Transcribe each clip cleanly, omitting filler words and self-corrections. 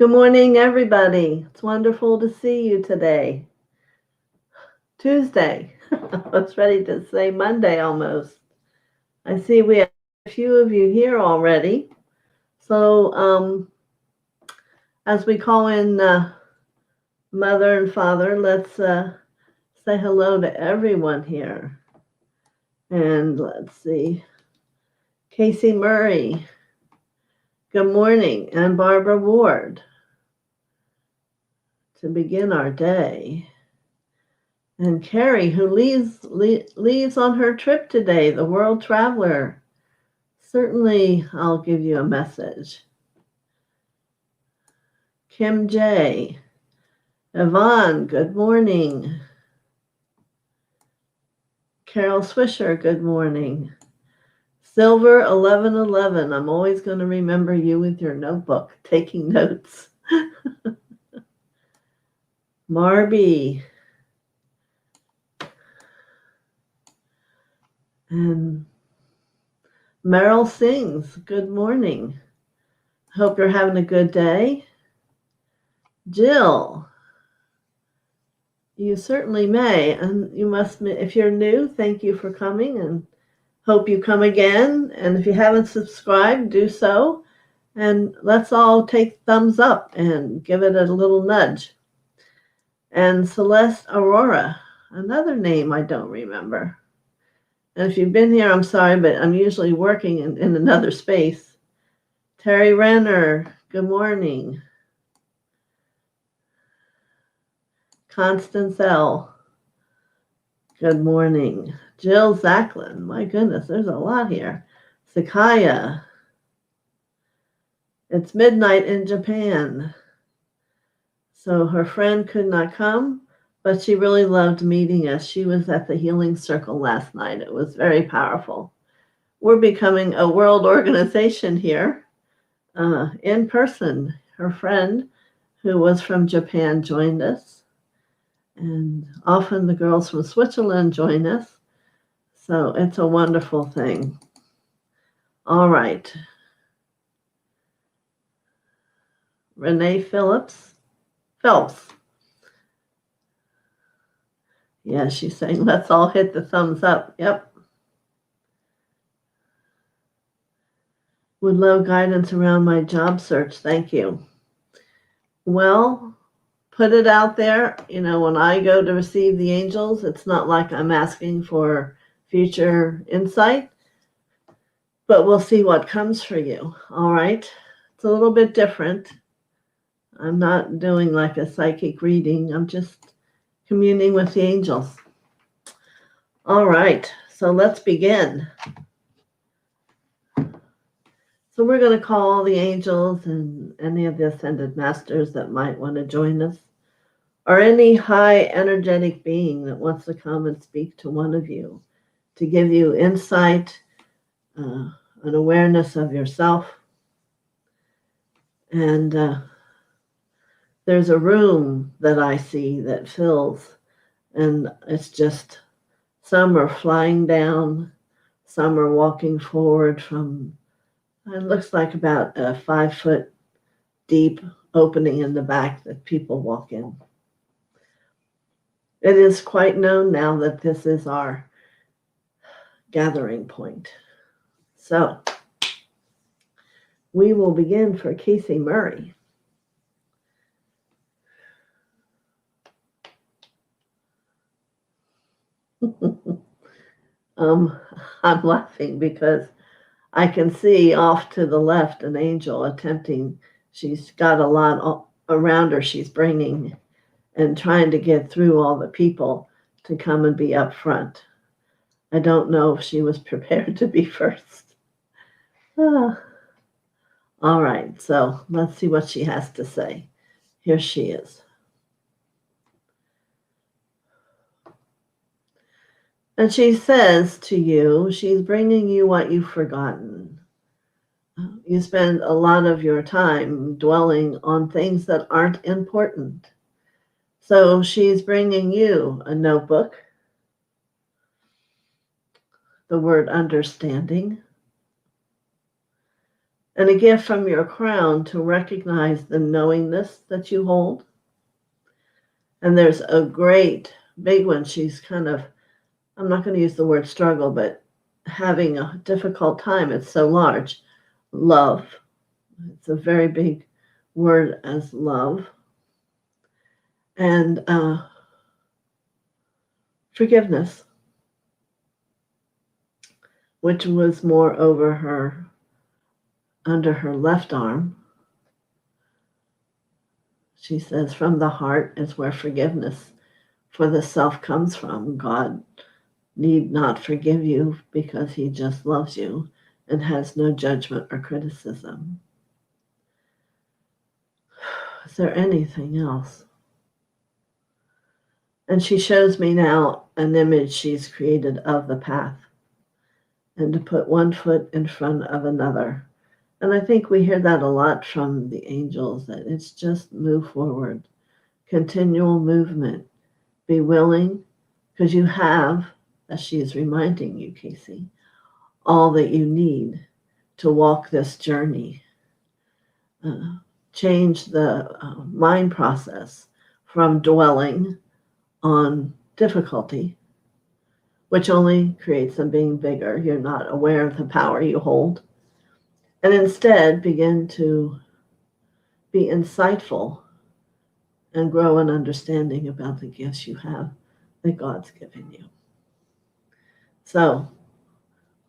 Good morning, everybody. It's wonderful to see you today. Tuesday. I was ready to say Monday almost. I see we have a few of you here already. So, as we call in Mother and Father, let's say hello to everyone here. And let's see. Casey Murray. Good morning. And Barbara Ward. To begin our day. And Carrie, who leaves on her trip today, the world traveler. Certainly, I'll give you a message. Kim J. Yvonne, good morning. Carol Swisher, good morning. Silver 1111, I'm always going to remember you with your notebook, taking notes. Marby. And Meryl sings, good morning. Hope you're having a good day. Jill, you certainly may, and you must, if you're new, thank you for coming and hope you come again. And if you haven't subscribed, do so. And let's all take thumbs up and give it a little nudge. And Celeste Aurora, another name I don't remember. And if you've been here, I'm sorry, but I'm usually working in another space. Terry Renner, good morning. Constance L., good morning. Jill Zachlin, my goodness, there's a lot here. Sakaya, it's midnight in Japan. So her friend could not come, but she really loved meeting us. She was at the Healing Circle last night. It was very powerful. We're becoming a world organization here in person. Her friend, who was from Japan, joined us. And often the girls from Switzerland join us. So it's a wonderful thing. All right. Renee Phelps. Yeah, she's saying, let's all hit the thumbs up. Yep. Would love guidance around my job search. Thank you. Well, put it out there. You know, when I go to receive the angels, it's not like I'm asking for future insight, but we'll see what comes for you. All right. It's a little bit different. I'm not doing like a psychic reading. I'm just communing with the angels. All right. So let's begin. So we're going to call all the angels and any of the ascended masters that might want to join us, or any high energetic being that wants to come and speak to one of you to give you insight, an awareness of yourself. And there's a room that I see that fills, and it's just some are flying down, some are walking forward from, it looks like about a 5-foot deep opening in the back that people walk in. It is quite known now that this is our gathering point. So we will begin for Casey Murray. I'm laughing because I can see off to the left an angel attempting, she's got a lot around her she's bringing and trying to get through all the people to come and be up front. I don't know if she was prepared to be first. All right, so let's see what she has to say. Here she is. And she says to you, she's bringing you what you've forgotten. You spend a lot of your time dwelling on things that aren't important. So she's bringing you a notebook, the word understanding, and a gift from your crown to recognize the knowingness that you hold. And there's a great big one. She's kind of, I'm not going to use the word struggle, but having a difficult time. It's so large. Love. It's a very big word as love. And forgiveness, which was more over her, under her left arm. She says, from the heart is where forgiveness for the self comes from. God need not forgive you because he just loves you and has no judgment or criticism. Is there anything else? And she shows me now an image she's created of the path, and to put one foot in front of another. And I think we hear that a lot from the angels, that it's just move forward, continual movement. Be willing, because you have, as she is reminding you, Casey, all that you need to walk this journey. Change the mind process from dwelling on difficulty, which only creates them being bigger. You're not aware of the power you hold. And instead begin to be insightful and grow an understanding about the gifts you have that God's given you. So,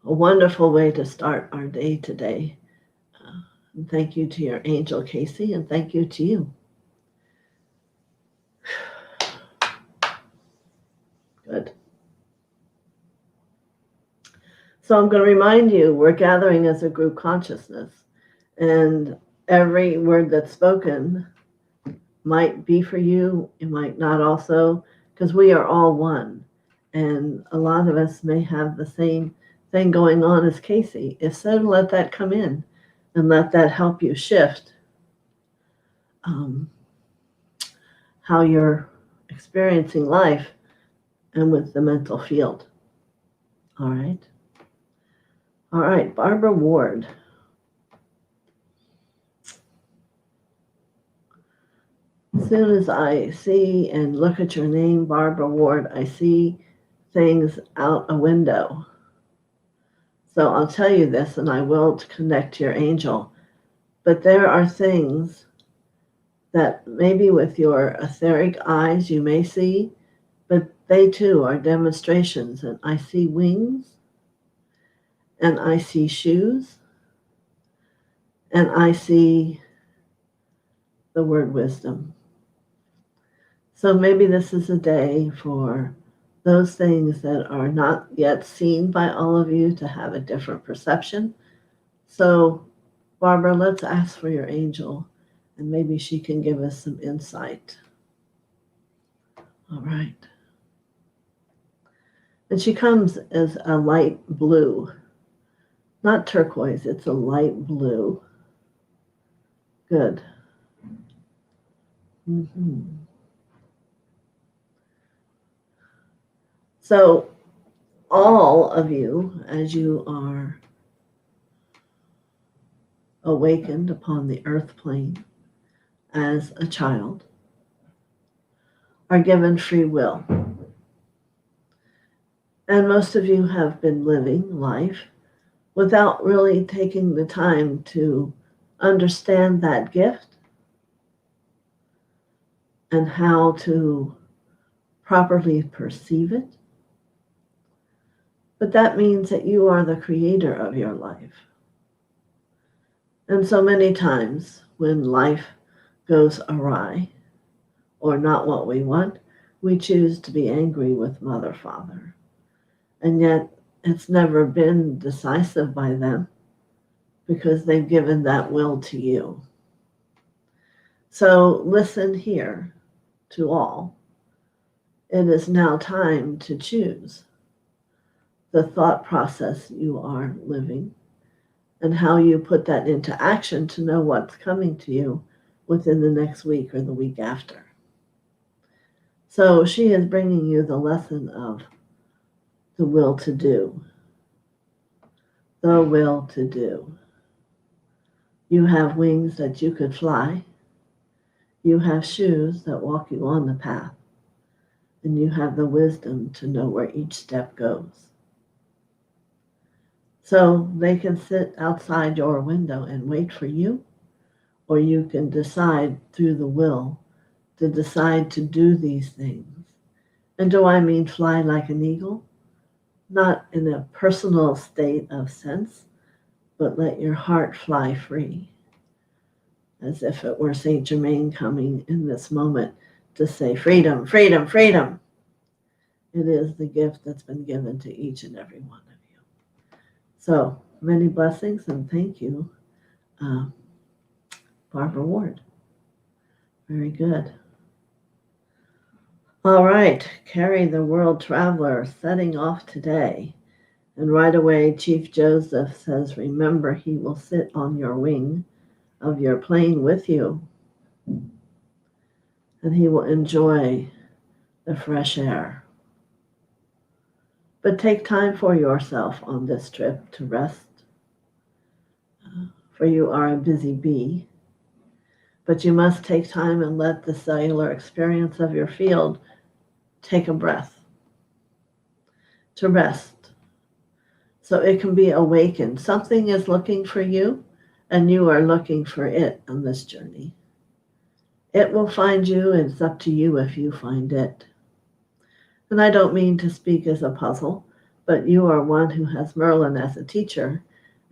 a wonderful way to start our day today. And thank you to your angel, Casey, and thank you to you. Good. So I'm going to remind you, we're gathering as a group consciousness, and every word that's spoken might be for you, it might not also, because we are all one. And a lot of us may have the same thing going on as Casey. If so, let that come in and let that help you shift how you're experiencing life and with the mental field. All right. All right, Barbara Ward. As soon as I see and look at your name, Barbara Ward, I see things out a window. So I'll tell you this, and I will connect to your angel. But there are things that maybe with your etheric eyes you may see, but they too are demonstrations. And I see wings, and I see shoes, and I see the word wisdom. So maybe this is a day for those things that are not yet seen by all of you to have a different perception. So, Barbara, let's ask for your angel, and maybe she can give us some insight. All right. And she comes as a light blue, not turquoise, it's a light blue. Good. Mm-hmm. So, all of you, as you are awakened upon the earth plane as a child, are given free will. And most of you have been living life without really taking the time to understand that gift and how to properly perceive it. But that means that you are the creator of your life. And so many times when life goes awry or not what we want, we choose to be angry with Mother, Father. And yet it's never been decisive by them because they've given that will to you. So listen here to all. It is now time to choose the thought process you are living and how you put that into action to know what's coming to you within the next week or the week after. So she is bringing you the lesson of the will to do. The will to do. You have wings that you could fly. You have shoes that walk you on the path. And you have the wisdom to know where each step goes. So they can sit outside your window and wait for you, or you can decide through the will to decide to do these things. And do I mean fly like an eagle? Not in a personal state of sense, but let your heart fly free, as if it were Saint Germain coming in this moment to say, freedom, freedom, freedom. It is the gift that's been given to each and every one of you. So many blessings and thank you, Barbara Ward. Very good. All right, Carrie the World Traveler setting off today. And right away, Chief Joseph says, remember, he will sit on your wing of your plane with you. And he will enjoy the fresh air. But take time for yourself on this trip to rest. For you are a busy bee. But you must take time and let the cellular experience of your field take a breath. To rest. So it can be awakened. Something is looking for you, and you are looking for it on this journey. It will find you, and it's up to you if you find it. And I don't mean to speak as a puzzle, but you are one who has Merlin as a teacher,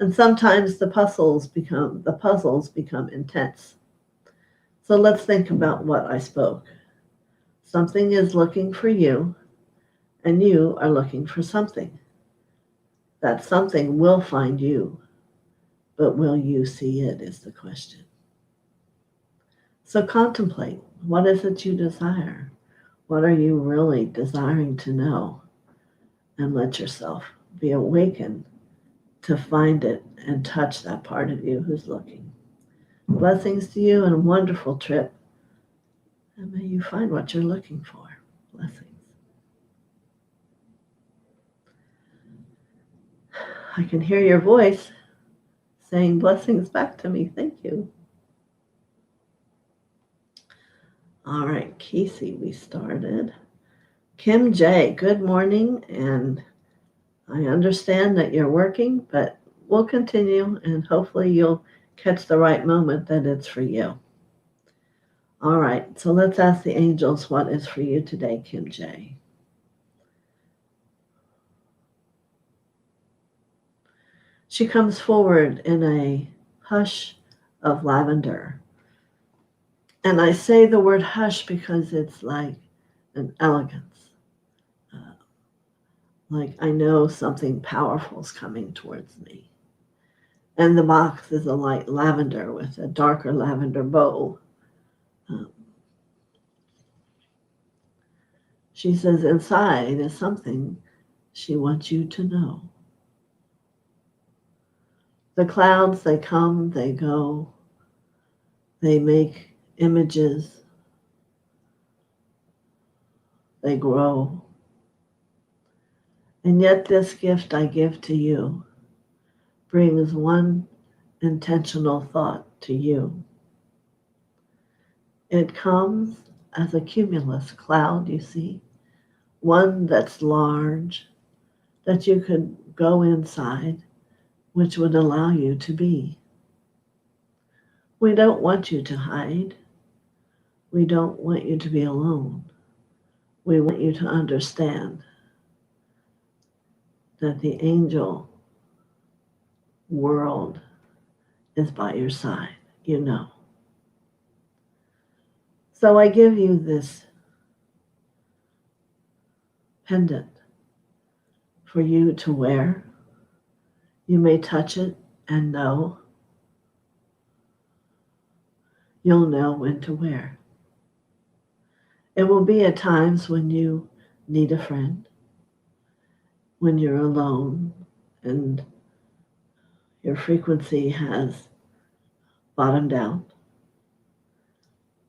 and sometimes the puzzles become intense. So let's think about what I spoke. Something is looking for you, and you are looking for something. That something will find you, but will you see it is the question. So contemplate, what is it you desire? What are you really desiring to know? And let yourself be awakened to find it and touch that part of you who's looking. Blessings to you and a wonderful trip. And may you find what you're looking for. Blessings. I can hear your voice saying blessings back to me. Thank you. All right, Casey, we started. Kim J, good morning. And I understand that you're working, but we'll continue and hopefully you'll catch the right moment that it's for you. All right, so let's ask the angels what is for you today, Kim J. She comes forward in a hush of lavender. And I say the word hush because it's like an elegance. Like I know something powerful is coming towards me. And the box is a light lavender with a darker lavender bow. She says inside is something she wants you to know. The clouds, they come, they go. They make images. They grow. And yet this gift I give to you brings one intentional thought to you. It comes as a cumulus cloud, you see, one that's large, that you could go inside, which would allow you to be. We don't want you to hide. We don't want you to be alone. We want you to understand that the angel world is by your side, you know. So I give you this pendant for you to wear. You may touch it and know. You'll know when to wear. It will be at times when you need a friend, when you're alone and your frequency has bottomed out.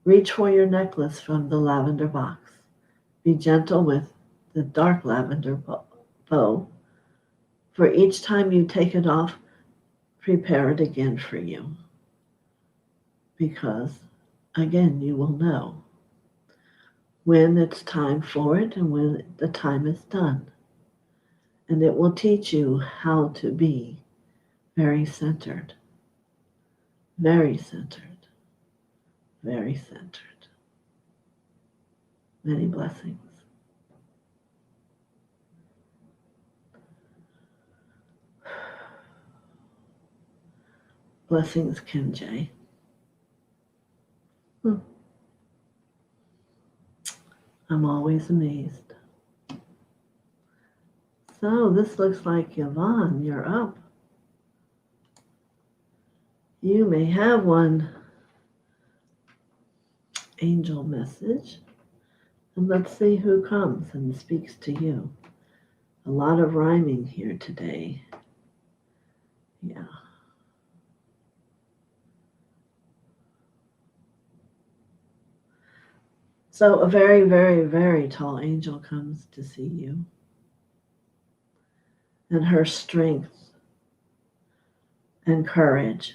Reach for your necklace from the lavender box. Be gentle with the dark lavender bow. For each time you take it off, prepare it again for you. because, again, you will know when it's time for it and when the time is done. And it will teach you how to be very centered, very centered, very centered. Many blessings. Blessings, Kim J. I'm always amazed. So this looks like Yvonne, you're up. You may have one angel message. And let's see who comes and speaks to you. A lot of rhyming here today. Yeah. So a very, very, very tall angel comes to see you. And her strength and courage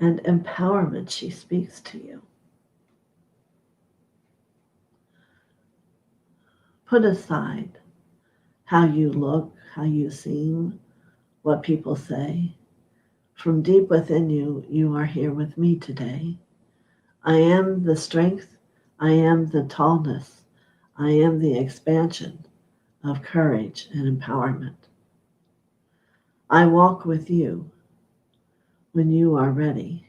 and empowerment, she speaks to you. Put aside how you look, how you seem, what people say. From deep within you, you are here with me today. I am the strength, I am the tallness, I am the expansion of courage and empowerment. I walk with you when you are ready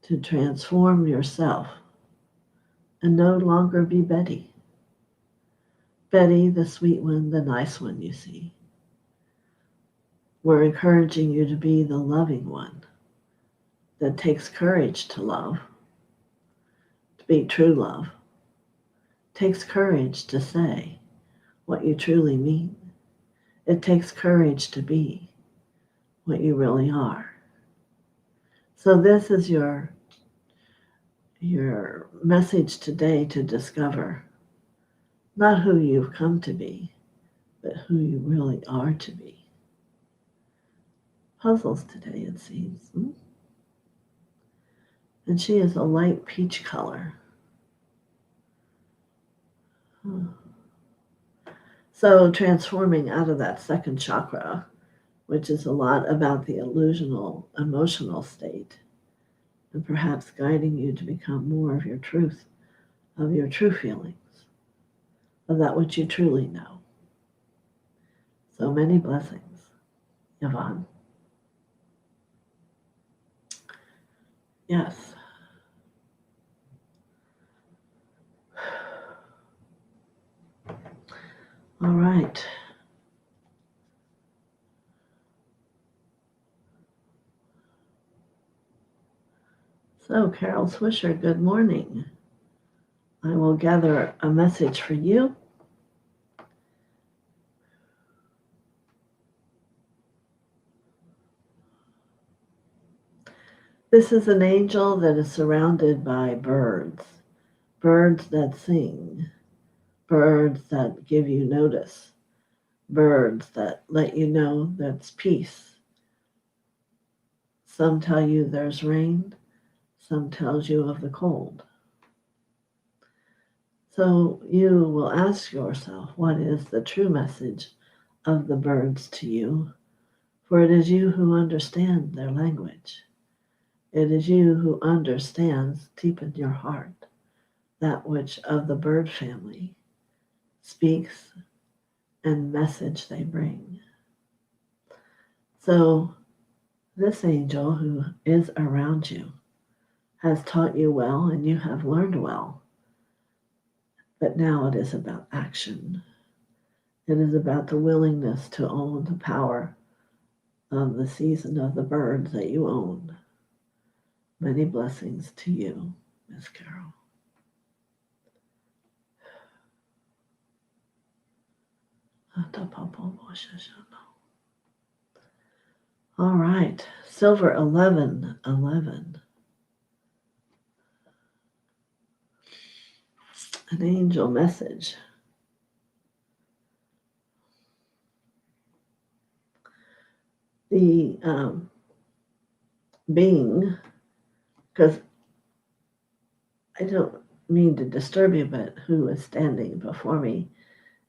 to transform yourself and no longer be Betty. Betty, the sweet one, the nice one, you see. We're encouraging you to be the loving one that takes courage to love, to be true love, takes courage to say what you truly mean. It takes courage to be what you really are. So this is your message today to discover not who you've come to be, but who you really are to be. Puzzles today, it seems. And she is a light peach color. So transforming out of that second chakra, which is a lot about the illusional emotional state, and perhaps guiding you to become more of your truth, of your true feelings, of that which you truly know. So many blessings, Yvonne. Yes. All right. So, Carol Swisher, good morning. I will gather a message for you. This is an angel that is surrounded by birds, birds that sing, birds that give you notice, birds that let you know there's peace. Some tell you there's rain, some tells you of the cold. So you will ask yourself, what is the true message of the birds to you? For it is you who understand their language. It is you who understands deep in your heart that which of the bird family speaks and message they bring. So this angel who is around you has taught you well and you have learned well. But now it is about action. It is about the willingness to own the power of the season of the birds that you own. Many blessings to you, Miss Carol. All right, Silver 1111. An angel message. The being, because I don't mean to disturb you, but who is standing before me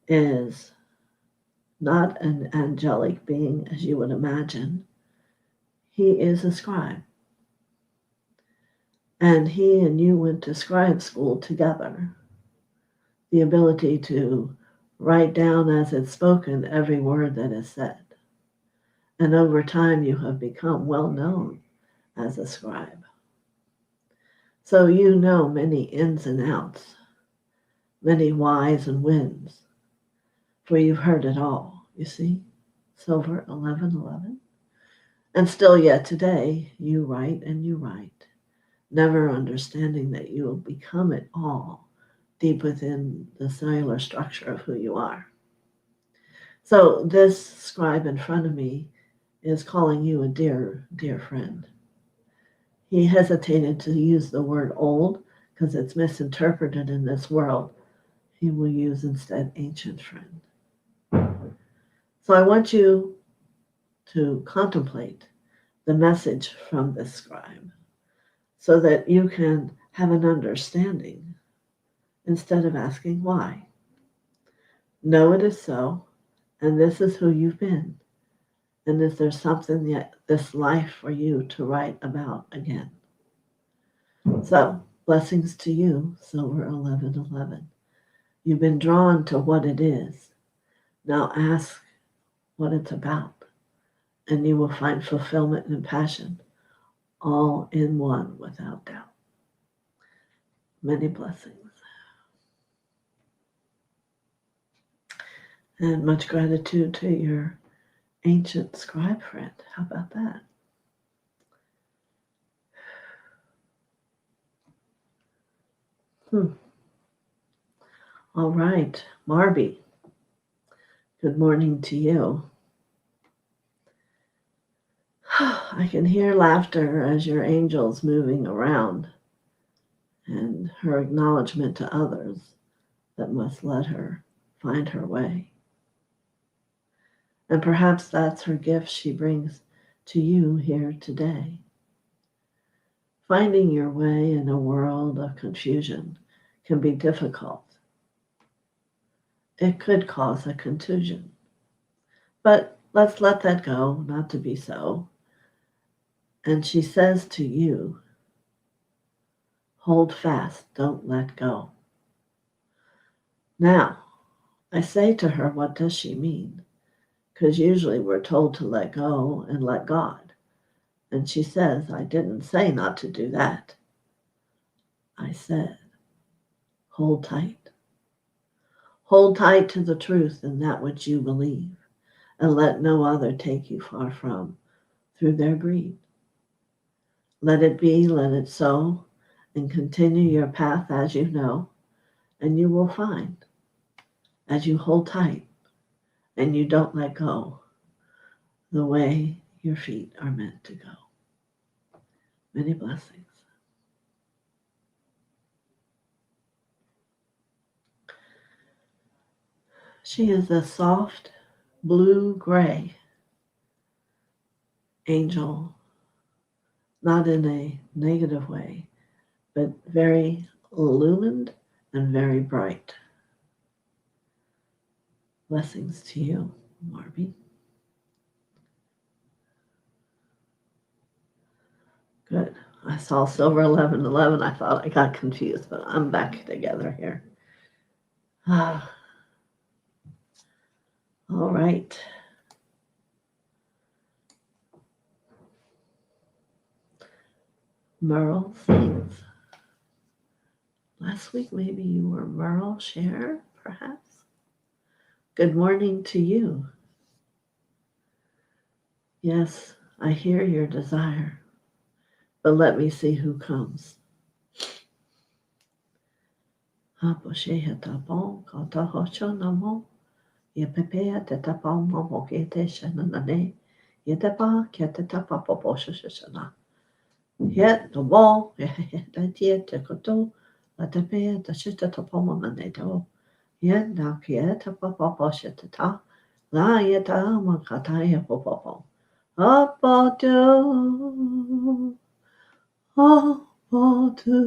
is not an angelic being as you would imagine. He is a scribe. And he and you went to scribe school together. The ability to write down as it's spoken every word that is said. And over time you have become well known as a scribe. So you know many ins and outs, many whys and whens, for you've heard it all, you see? Silver 1111. And still yet today, you write and you write, never understanding that you will become it all deep within the cellular structure of who you are. So this scribe in front of me is calling you a dear, dear friend. He hesitated to use the word old because it's misinterpreted in this world. He will use instead ancient friend. So I want you to contemplate the message from this scribe so that you can have an understanding instead of asking why. Know it is so, and this is who you've been. And is there something yet this life for you to write about again? So, blessings to you, Silver 1111. You've been drawn to what it is. Now ask what it's about, and you will find fulfillment and passion all in one without doubt. Many blessings. And much gratitude to your ancient scribe friend. How about that? All right, Marby. Good morning to you. I can hear laughter as your angel's moving around and her acknowledgement to others that must let her find her way. And perhaps that's her gift she brings to you here today. Finding your way in a world of confusion can be difficult. It could cause a contusion. But let's let that go, not to be so. And she says to you, hold fast, don't let go. Now, I say to her, what does she mean? Because usually we're told to let go and let God. And she says, I didn't say not to do that. I said, hold tight. Hold tight to the truth and that which you believe, and let no other take you far from through their greed. Let it be, let it so, and continue your path as you know, and you will find, as you hold tight and you don't let go, the way your feet are meant to go. Many blessings. She is a soft blue-gray angel, not in a negative way, but very illumined and very bright. Blessings to you, Marby. Good. I saw silver 1111. I thought I got confused, but I'm back together here. All right. Merle sings. Last week, maybe you were Merle Share, perhaps? Good morning to you. Yes, I hear your desire, but let me see who comes. Yet the wall, that yet the koto, la tapea, the shita topoma maneto, yet na kieta papa shitata, la yeta makataya popopo. Abadu, Abadu,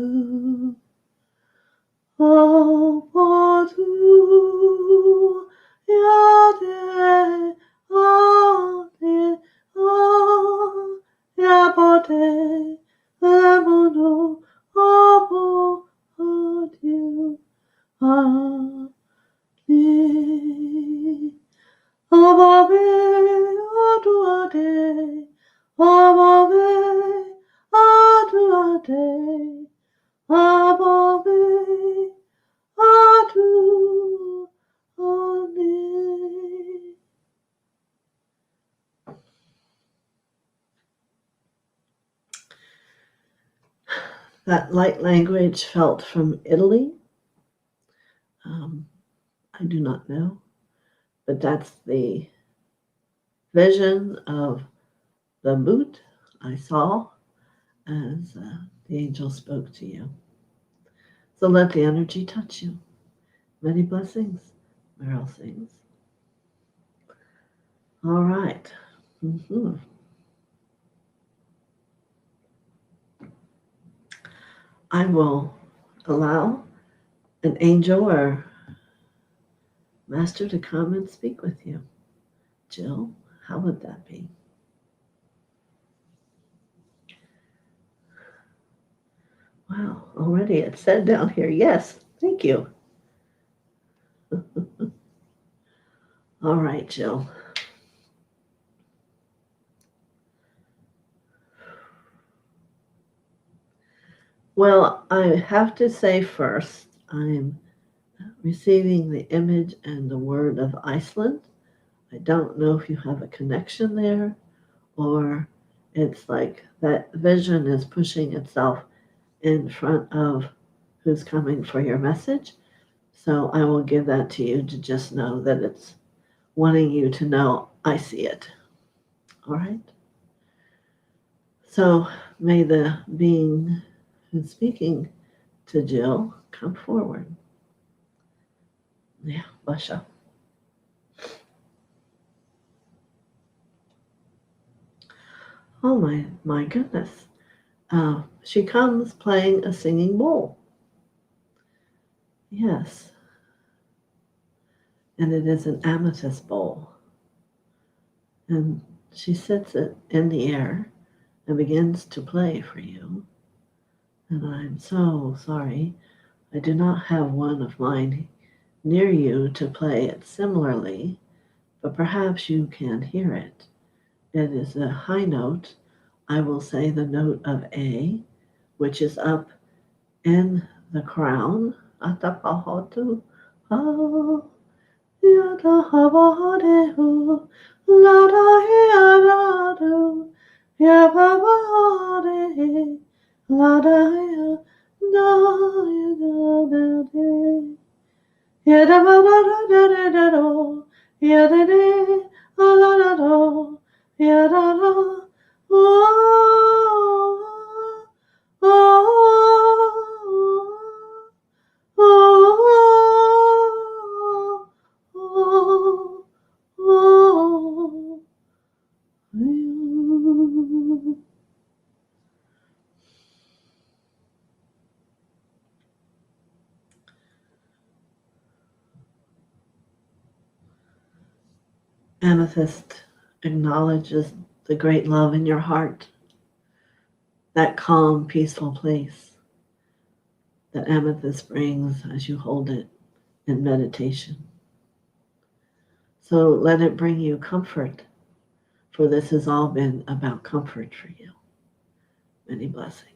Abadu, Yade, Ade, Yabode, Lemono, Abo, Adu, Adi. Ababe, aduade, ababe, aduade, ababe, aduade. That light language felt from Italy. I do not know, but that's the vision of the boot I saw as the angel spoke to you. So let the energy touch you. Many blessings, Meryl sings. All right. I will allow an angel or master to come and speak with you. Jill, how would that be? Wow, already it said down here, yes, thank you. All right, Jill. Well, I have to say first, I'm receiving the image and the word of Iceland. I don't know if you have a connection there or it's like that vision is pushing itself in front of who's coming for your message. So I will give that to you to just know that it's wanting you to know I see it. All right? So may the being who's speaking to Jill come forward. Yeah, Basha. Oh my goodness. She comes playing a singing bowl. Yes. And it is an amethyst bowl. And she sits it in the air and begins to play for you. And I'm so sorry. I do not have one of mine near you to play it similarly, but perhaps you can hear it. It is a high note. I will say the note of A, which is up in the crown. Atapahotu. Oh, yatahabadehu. Ladahiadadu. Yababadehi. Ladahia. Dayadadade. Yadabadadadadado. Yadade. Aladado. Yadada. Oh, oh, oh, oh, oh, you. Amethyst acknowledges the great love in your heart, that calm, peaceful place that amethyst brings as you hold it in meditation. So let it bring you comfort, for this has all been about comfort for you. Many blessings.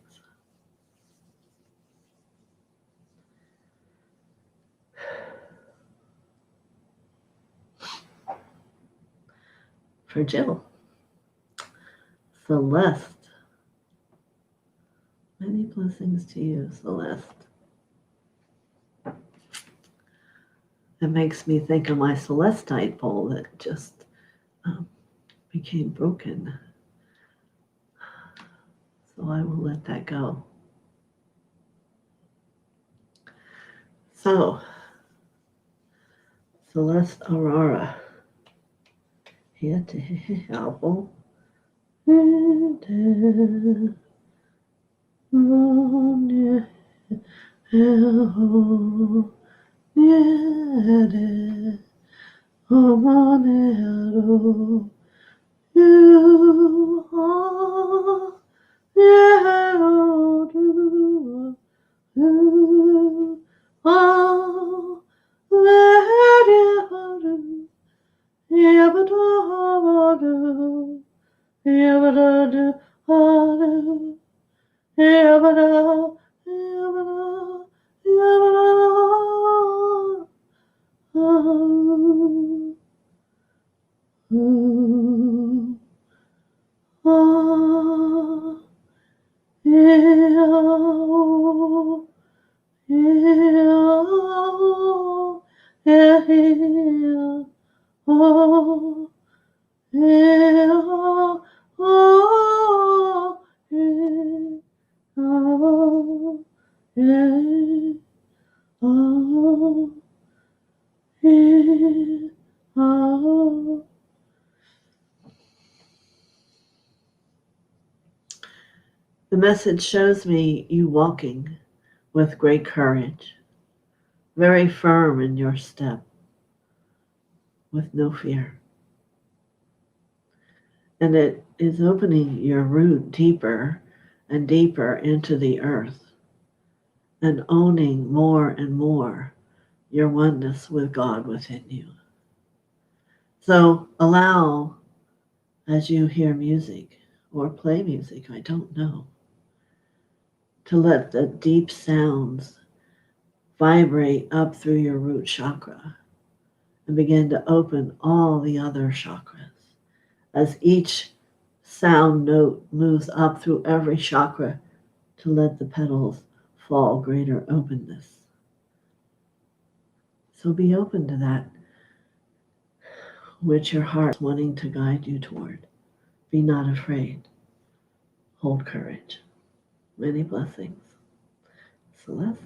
For Jill, Celeste. Many blessings to you, Celeste. It makes me think of my celestite bowl that just became broken. So I will let that go. So, Celeste Aurora, here to help. The message shows me you walking with great courage, very firm in your step, with no fear. And it is opening your root deeper and deeper into the earth and owning more and more your oneness with God within you. So allow, as you hear music or play music, I don't know, to let the deep sounds vibrate up through your root chakra and begin to open all the other chakras. As each sound note moves up through every chakra to let the petals fall greater openness. So be open to that which your heart is wanting to guide you toward. Be not afraid. Hold courage. Many blessings. Celeste?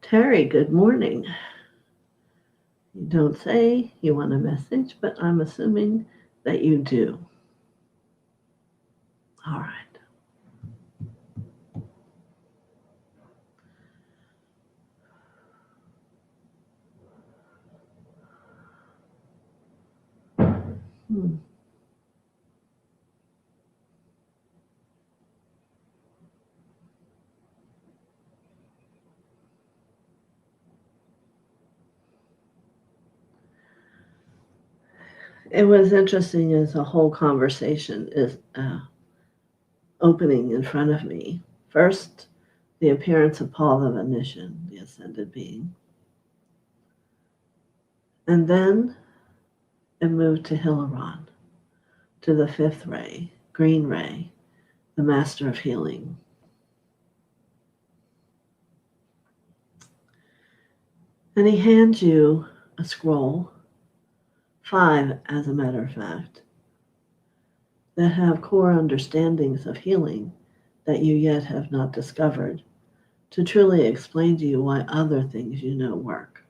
Terry, good morning. You don't say you want a message, but I'm assuming that you do. All right. It was interesting as a whole conversation is opening in front of me. First, the appearance of Paul the Venetian, the ascended being. And then it moved to Hilaron, to the fifth ray, green ray, the master of healing. And he hands you a scroll, 5 as a matter of fact, that have core understandings of healing that you yet have not discovered to truly explain to you why other things you know work.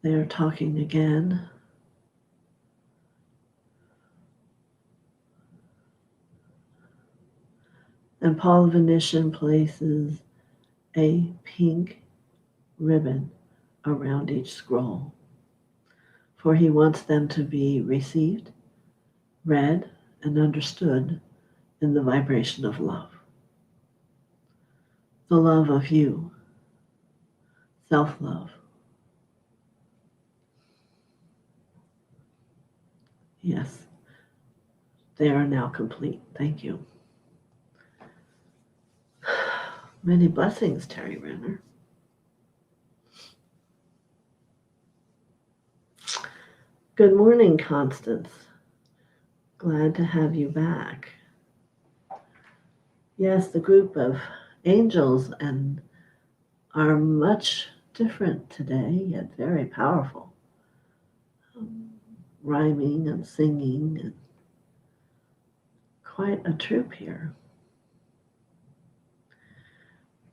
They are talking again. And Paul Venetian places a pink ribbon around each scroll, for he wants them to be received, read, and understood in the vibration of love. The love of you, self-love. Yes, they are now complete. Thank you. Many blessings, Terry Renner. Good morning, Constance. Glad to have you back. Yes, the group of angels and are much different today, yet very powerful. Rhyming and singing and quite a troop here.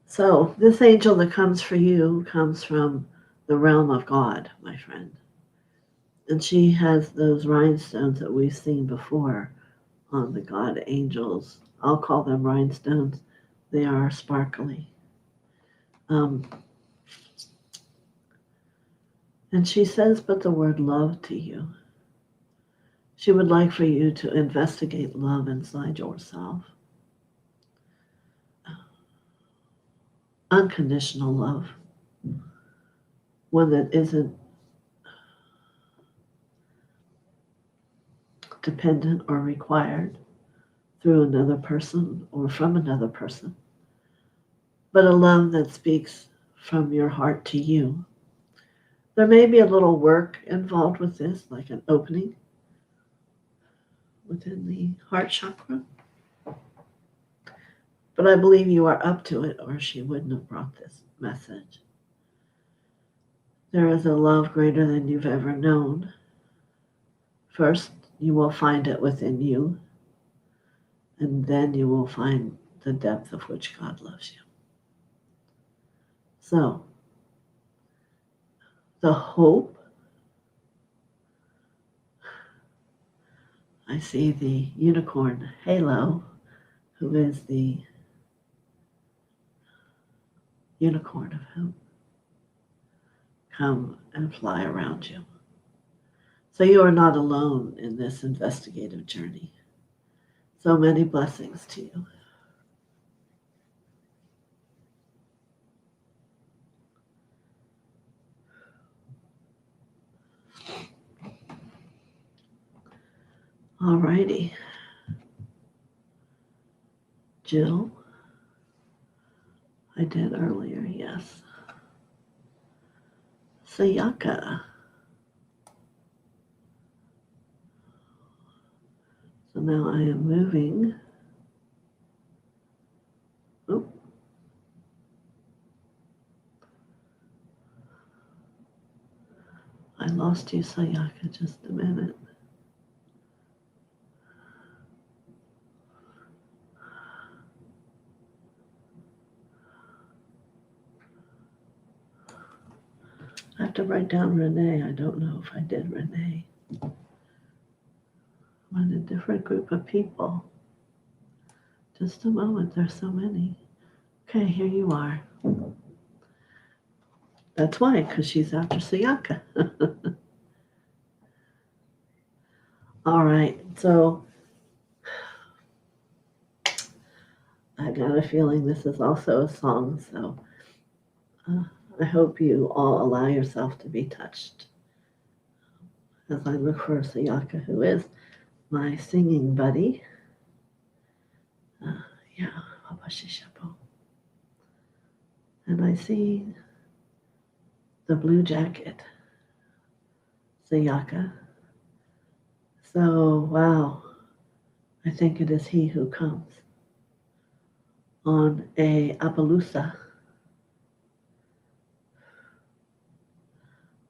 So this angel that comes for you comes from the realm of God, my friend. And she has those rhinestones that we've seen before on the God angels. I'll call them rhinestones. They are sparkly. And she says, but the word love to you. She would like for you to investigate love inside yourself. Unconditional love. One that isn't dependent or required through another person or from another person, but a love that speaks from your heart to you. There may be a little work involved with this, like an opening within the heart chakra, but I believe you are up to it, or she wouldn't have brought this message. There is a love greater than you've ever known. First, you will find it within you, and then you will find the depth of which God loves you. So, the hope, I see the unicorn halo, who is the unicorn of hope, come and fly around you. So you are not alone in this investigative journey. So many blessings to you. All righty. Jill, I did earlier, yes. Sayaka. So now I am moving. Oh. I lost you, Sayaka, just a minute. I have to write down Renee. I don't know if I did Renee. I'm in a different group of people. Just a moment, there's so many. Okay, here you are. That's why, because she's after Sayaka. All right, so I got a feeling this is also a song, so I hope you all allow yourself to be touched as I look for Sayaka, who is my singing buddy. Yeah, and I see the blue jacket, Sayaka. So, wow, I think it is he who comes on a Appaloosa,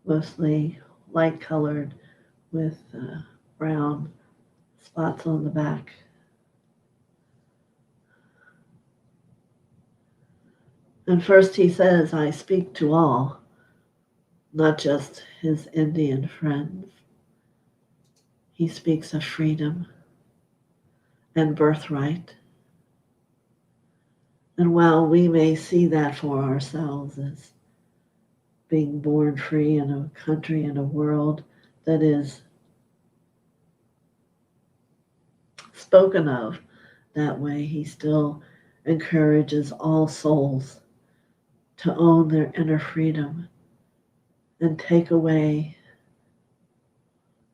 mostly light colored with brown spots on the back. And first he says, I speak to all, not just his Indian friends. He speaks of freedom and birthright. And while we may see that for ourselves as being born free in a country and a world that is spoken of that way, he still encourages all souls to own their inner freedom and take away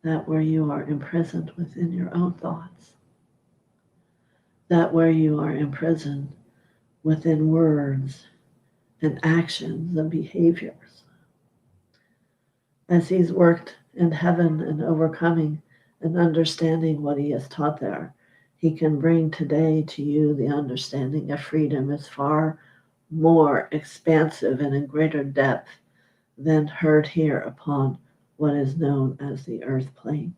that where you are imprisoned within your own thoughts, that where you are imprisoned within words and actions and behaviors. As he's worked in heaven and overcoming and understanding what he has taught there, he can bring today to you the understanding of freedom is far more expansive and in greater depth than heard here upon what is known as the earth plane.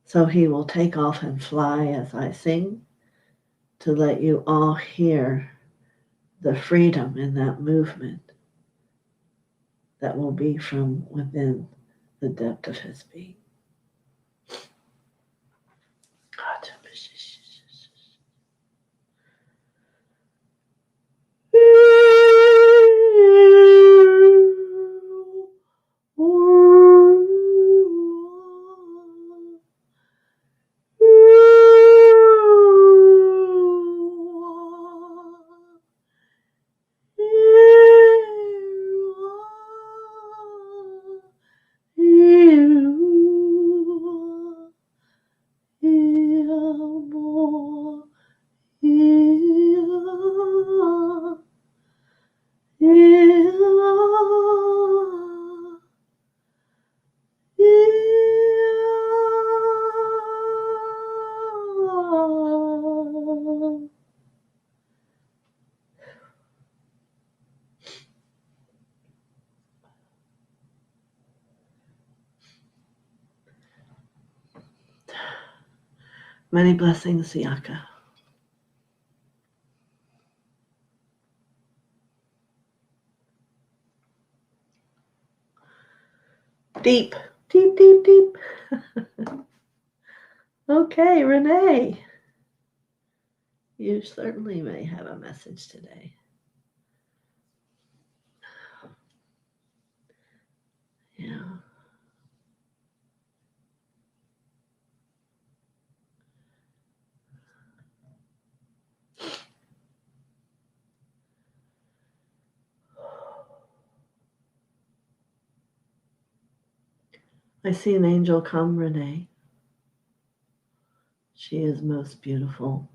So he will take off and fly as I sing to let you all hear the freedom in that movement that will be from within the depth of his being. Many blessings, Siaka. Deep, deep, deep, deep. Okay, Renee. You certainly may have a message today. Yeah. I see an angel come, Renee. She is most beautiful.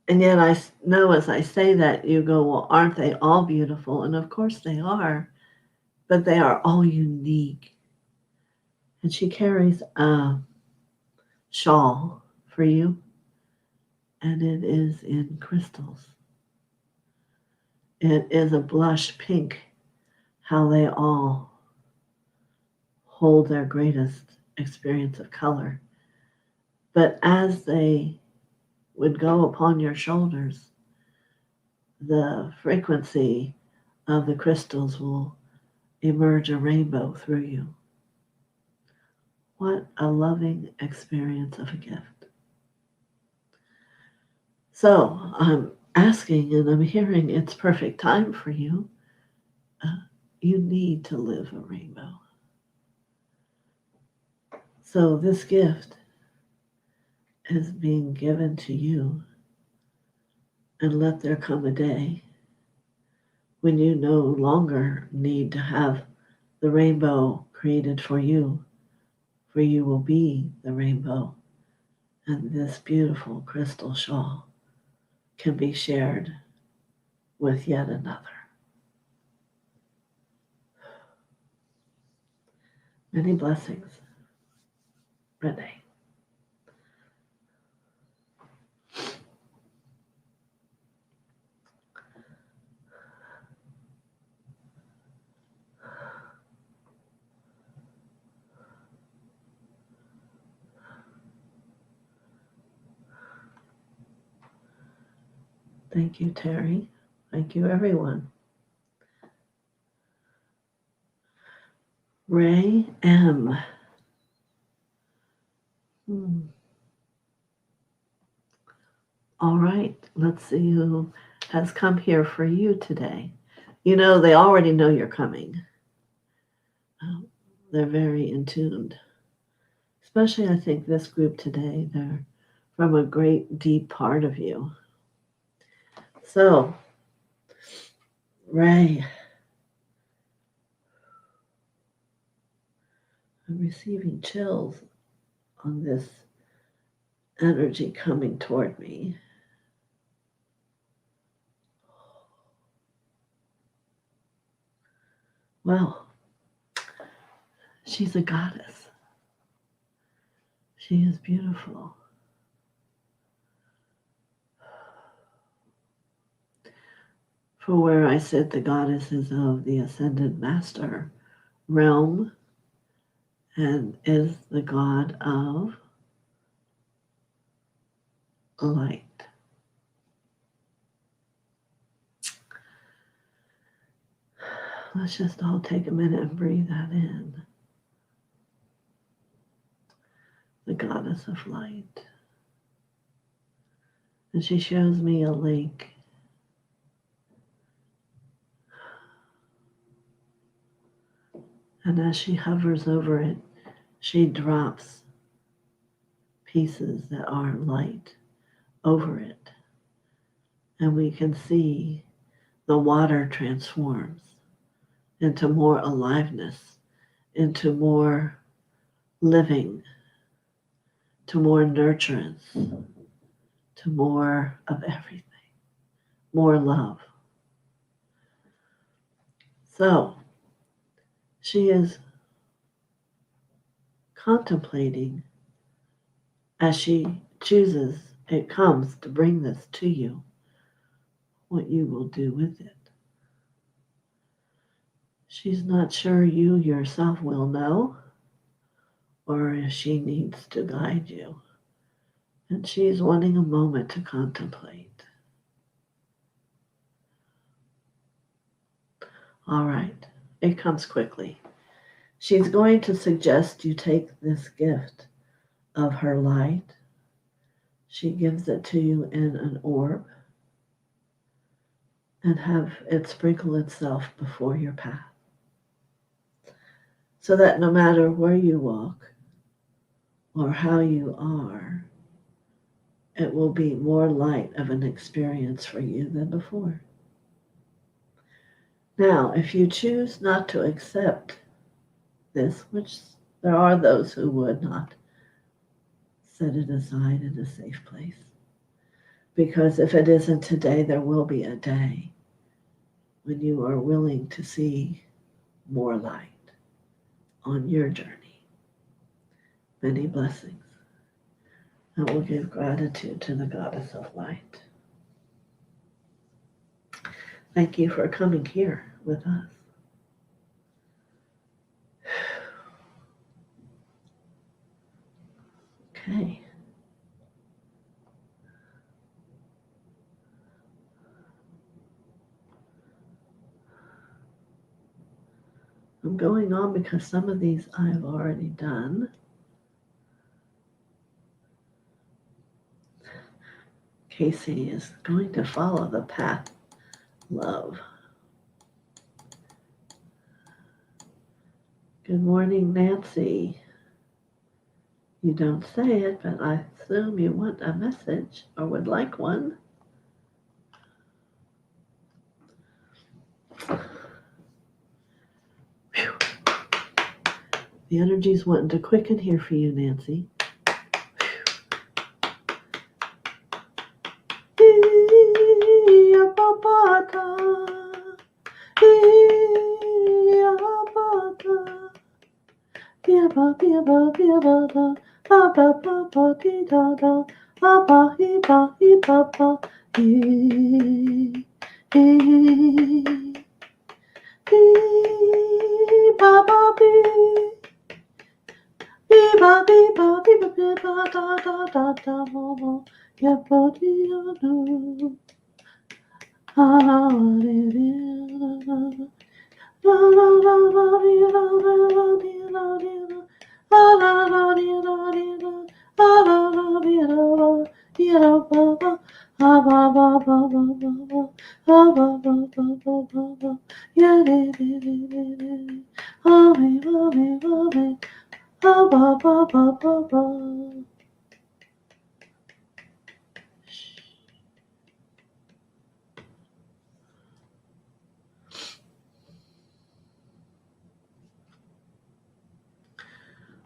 And yet I know as I say that, you go, well, aren't they all beautiful? And of course they are, but they are all unique. And she carries a shawl for you, and it is in crystals. It is a blush pink, how they all hold their greatest experience of color. But as they would go upon your shoulders, the frequency of the crystals will emerge a rainbow through you. What a loving experience of a gift. So I'm asking and I'm hearing it's perfect time for you. You need to live a rainbow. So this gift is being given to you, and let there come a day when you no longer need to have the rainbow created for you will be the rainbow, and this beautiful crystal shawl can be shared with yet another. Many blessings, Renee. Thank you, Terry. Thank you, everyone. Ray M. All right, let's see who has come here for you today. You know, they already know you're coming. They're very in tuned. Especially, I think, this group today. They're from a great, deep part of you. So, Ray, I'm receiving chills on this energy coming toward me. Well, she's a goddess. She is beautiful. For where I sit, the goddess is of the Ascended Master realm, and is the God of light. Let's just all take a minute and breathe that in. The goddess of light. And she shows me a lake. And as she hovers over it, she drops pieces that are light over it. And we can see the water transforms into more aliveness, into more living, to more nurturance, to more of everything, more love. So she is contemplating as she chooses, it comes to bring this to you, what you will do with it. She's not sure you yourself will know, or if she needs to guide you. And she's wanting a moment to contemplate. All right, it comes quickly. She's going to suggest you take this gift of her light. She gives it to you in an orb and have it sprinkle itself before your path. So that no matter where you walk or how you are, it will be more light of an experience for you than before. Now, if you choose not to accept this, which there are those who would not, set it aside in a safe place. Because if it isn't today, there will be a day when you are willing to see more light on your journey. Many blessings. And we'll give gratitude to the goddess of light. Thank you for coming here with us. Okay. I'm going on because some of these I've already done. Casey is going to follow the path, love. Good morning, Nancy. You don't say it, but I assume you want a message or would like one. Whew. The energy's wanting to quicken here for you, Nancy.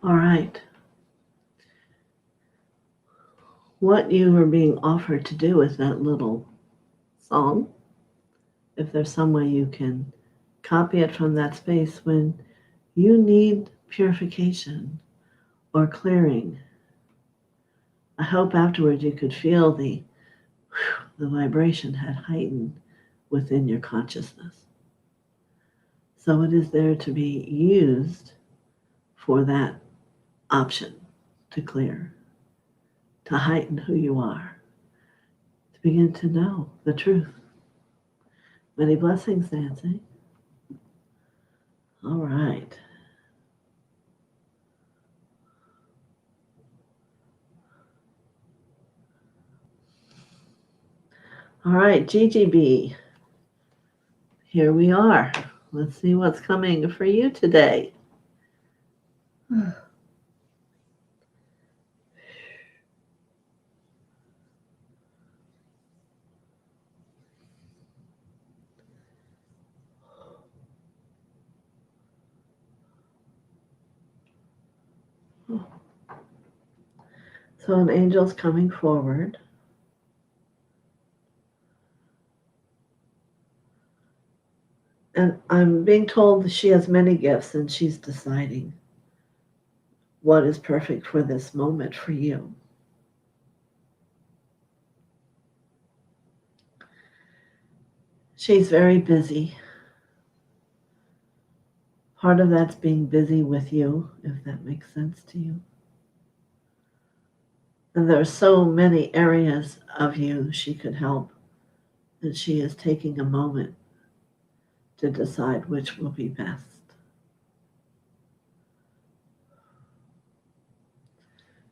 All right. What you are being offered to do with that little song, if there's some way you can copy it from that space when you need purification or clearing. I hope afterwards you could feel the vibration had heightened within your consciousness. So it is there to be used for that option to clear, to heighten who you are, to begin to know the truth. Many blessings, Nancy. All right. All right, GGB. Here we are. Let's see what's coming for you today. So an angel's coming forward. And I'm being told that she has many gifts and she's deciding what is perfect for this moment for you. She's very busy. Part of that's being busy with you, if that makes sense to you. And there are so many areas of you she could help that she is taking a moment to decide which will be best.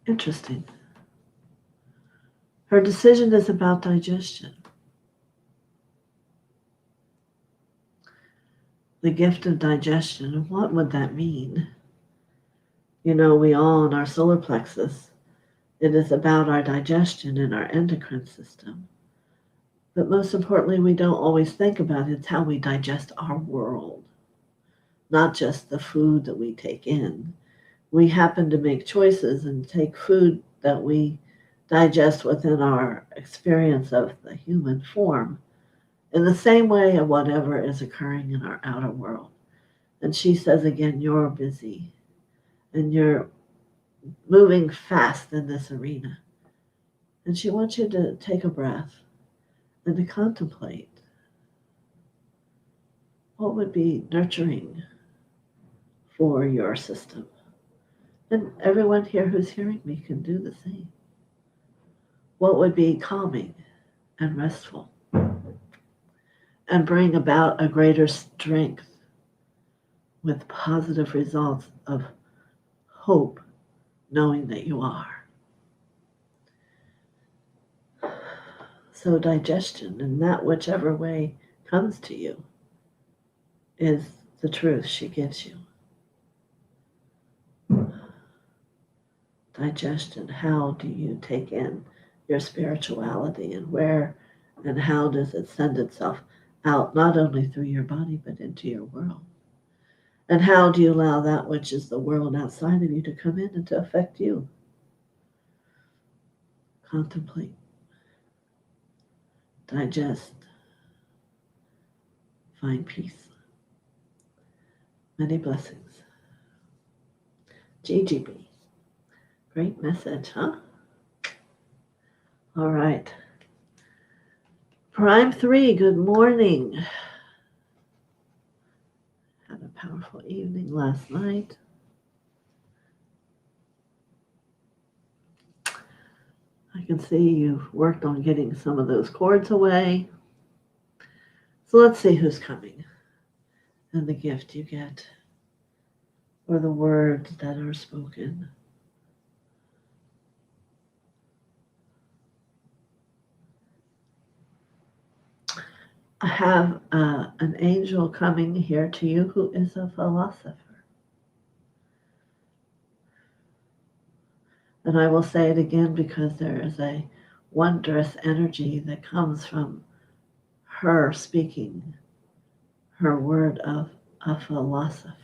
Interesting. Her decision is about digestion. The gift of digestion. What would that mean? You know, we all in our solar plexus, it is about our digestion and our endocrine system. But most importantly, we don't always think about it. It's how we digest our world, not just the food that we take in. We happen to make choices and take food that we digest within our experience of the human form in the same way of whatever is occurring in our outer world. And she says again, you're busy and you're moving fast in this arena. And she wants you to take a breath and to contemplate what would be nurturing for your system. And everyone here who's hearing me can do the same. What would be calming and restful and bring about a greater strength with positive results of hope, knowing that you are. So digestion, and that whichever way comes to you, is the truth she gives you. Digestion, how do you take in your spirituality and where and how does it send itself out, not only through your body, but into your world? And how do you allow that which is the world outside of you to come in and to affect you? Contemplate. Digest. Find peace. Many blessings. GGB. Great message, huh? All right. Prime 3, good morning. Had a powerful evening last night. I can see you've worked on getting some of those cords away. So let's see who's coming and the gift you get or the words that are spoken. I have an angel coming here to you who is a philosopher. And I will say it again because there is a wondrous energy that comes from her speaking her word of a philosopher.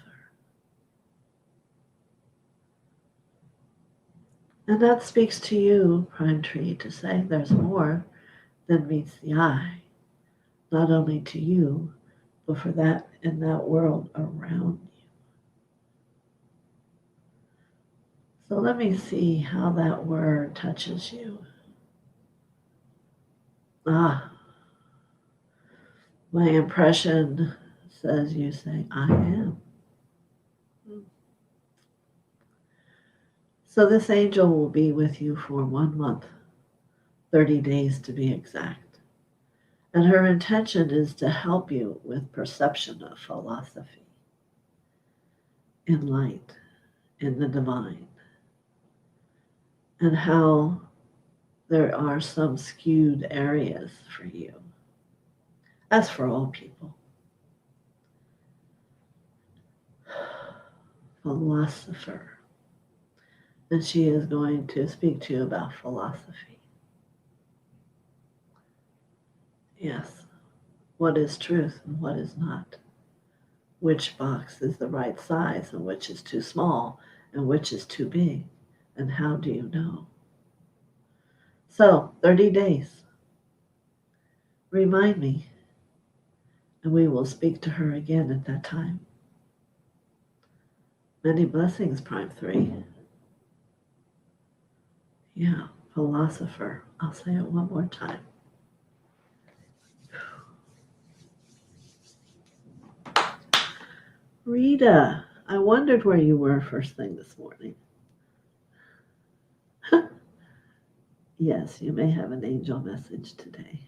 And that speaks to you, Prime Tree, to say there's more than meets the eye, not only to you, but for that in that world around you. So let me see how that word touches you. My impression says you say, I am. So this angel will be with you for 1 month, 30 days to be exact. And her intention is to help you with perception of philosophy in light, in the divine, and how there are some skewed areas for you, as for all people. Philosopher. And she is going to speak to you about philosophy. Yes, what is truth and what is not? Which box is the right size and which is too small and which is too big? And how do you know? So, 30 days. Remind me, and we will speak to her again at that time. Many blessings, Prime 3. Yeah, philosopher. I'll say it one more time. Rita, I wondered where you were first thing this morning. Yes, you may have an angel message today.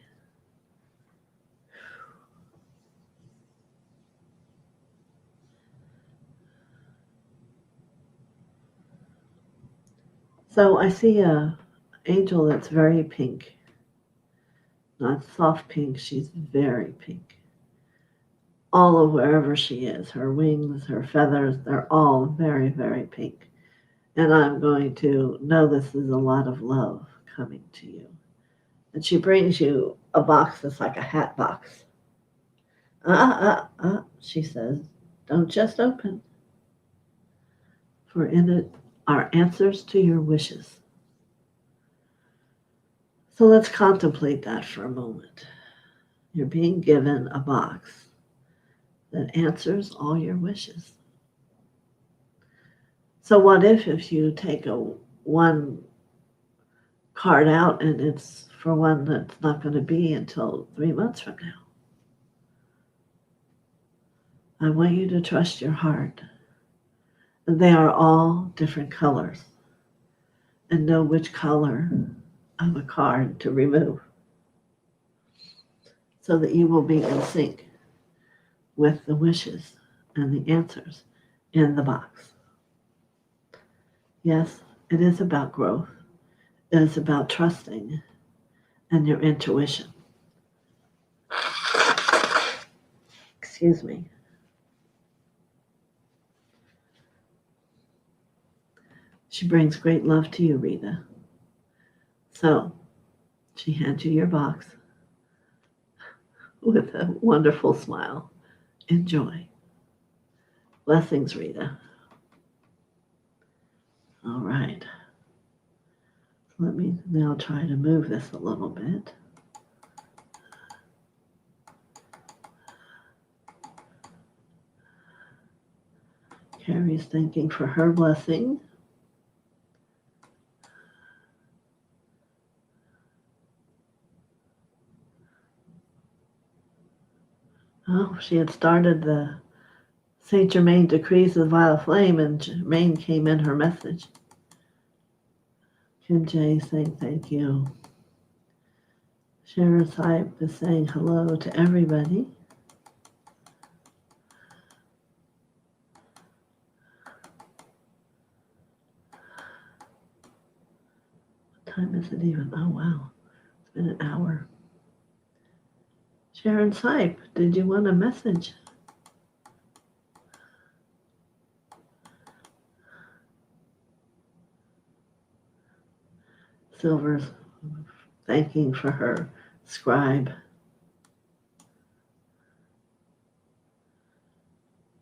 So I see a angel that's very pink. Not soft pink, she's very pink. All of wherever she is, her wings, her feathers, they're all very, very pink. And I'm going to know this is a lot of love coming to you. And she brings you a box that's like a hat box. She says, don't just open, for in it are answers to your wishes. So let's contemplate that for a moment. You're being given a box that answers all your wishes. So what if you take one card out and it's for one that's not going to be until 3 months from now? I want you to trust your heart. They are all different colors, and know which color of a card to remove so that you will be in sync with the wishes and the answers in the box. Yes, it is about growth. It is about trusting and your intuition. Excuse me. She brings great love to you, Rita. So she hands you your box with a wonderful smile. Enjoy. Blessings, Rita. All right. Let me now try to move this a little bit. Carrie's thanking for her blessing. Oh, she had started the Saint Germain decrees of the violet flame, and Germain came in her message. Kim J saying thank you. Sharon Sype is saying hello to everybody. What time is it even? Oh, wow. It's been an hour. Sharon Sype, did you want a message? Silver's thanking for her scribe.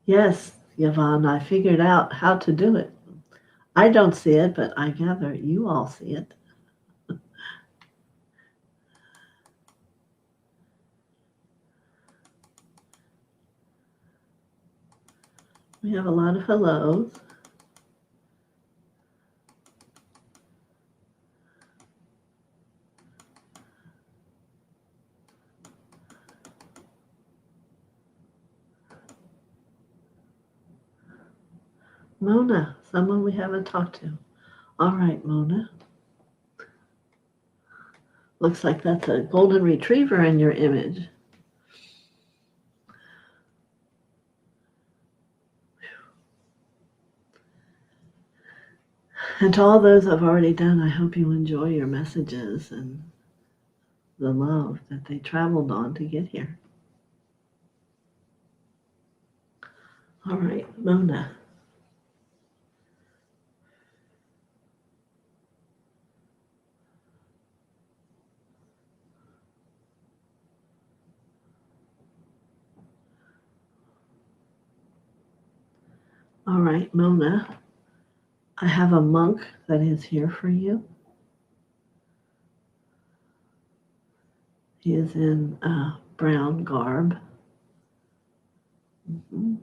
Yes, Yvonne, I figured out how to do it. I don't see it, but I gather you all see it. We have a lot of hellos. Mona, someone we haven't talked to. All right, Mona. Looks like that's a golden retriever in your image. And to all those I've already done, I hope you enjoy your messages and the love that they traveled on to get here. All right, Mona. All right, Mona. I have a monk that is here for you. He is in brown garb. Mm-hmm.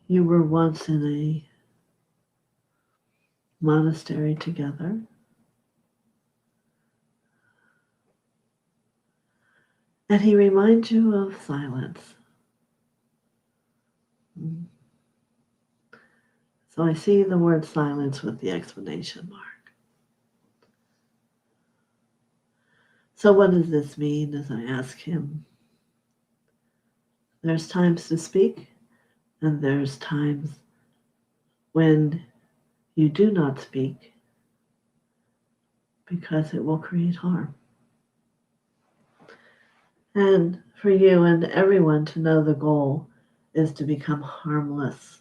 You were once in a monastery together. And he reminds you of silence. Mm. So I see the word silence with the exclamation mark. So what does this mean as I ask him? There's times to speak, and there's times when you do not speak because it will create harm. And for you and everyone to know the goal is to become harmless.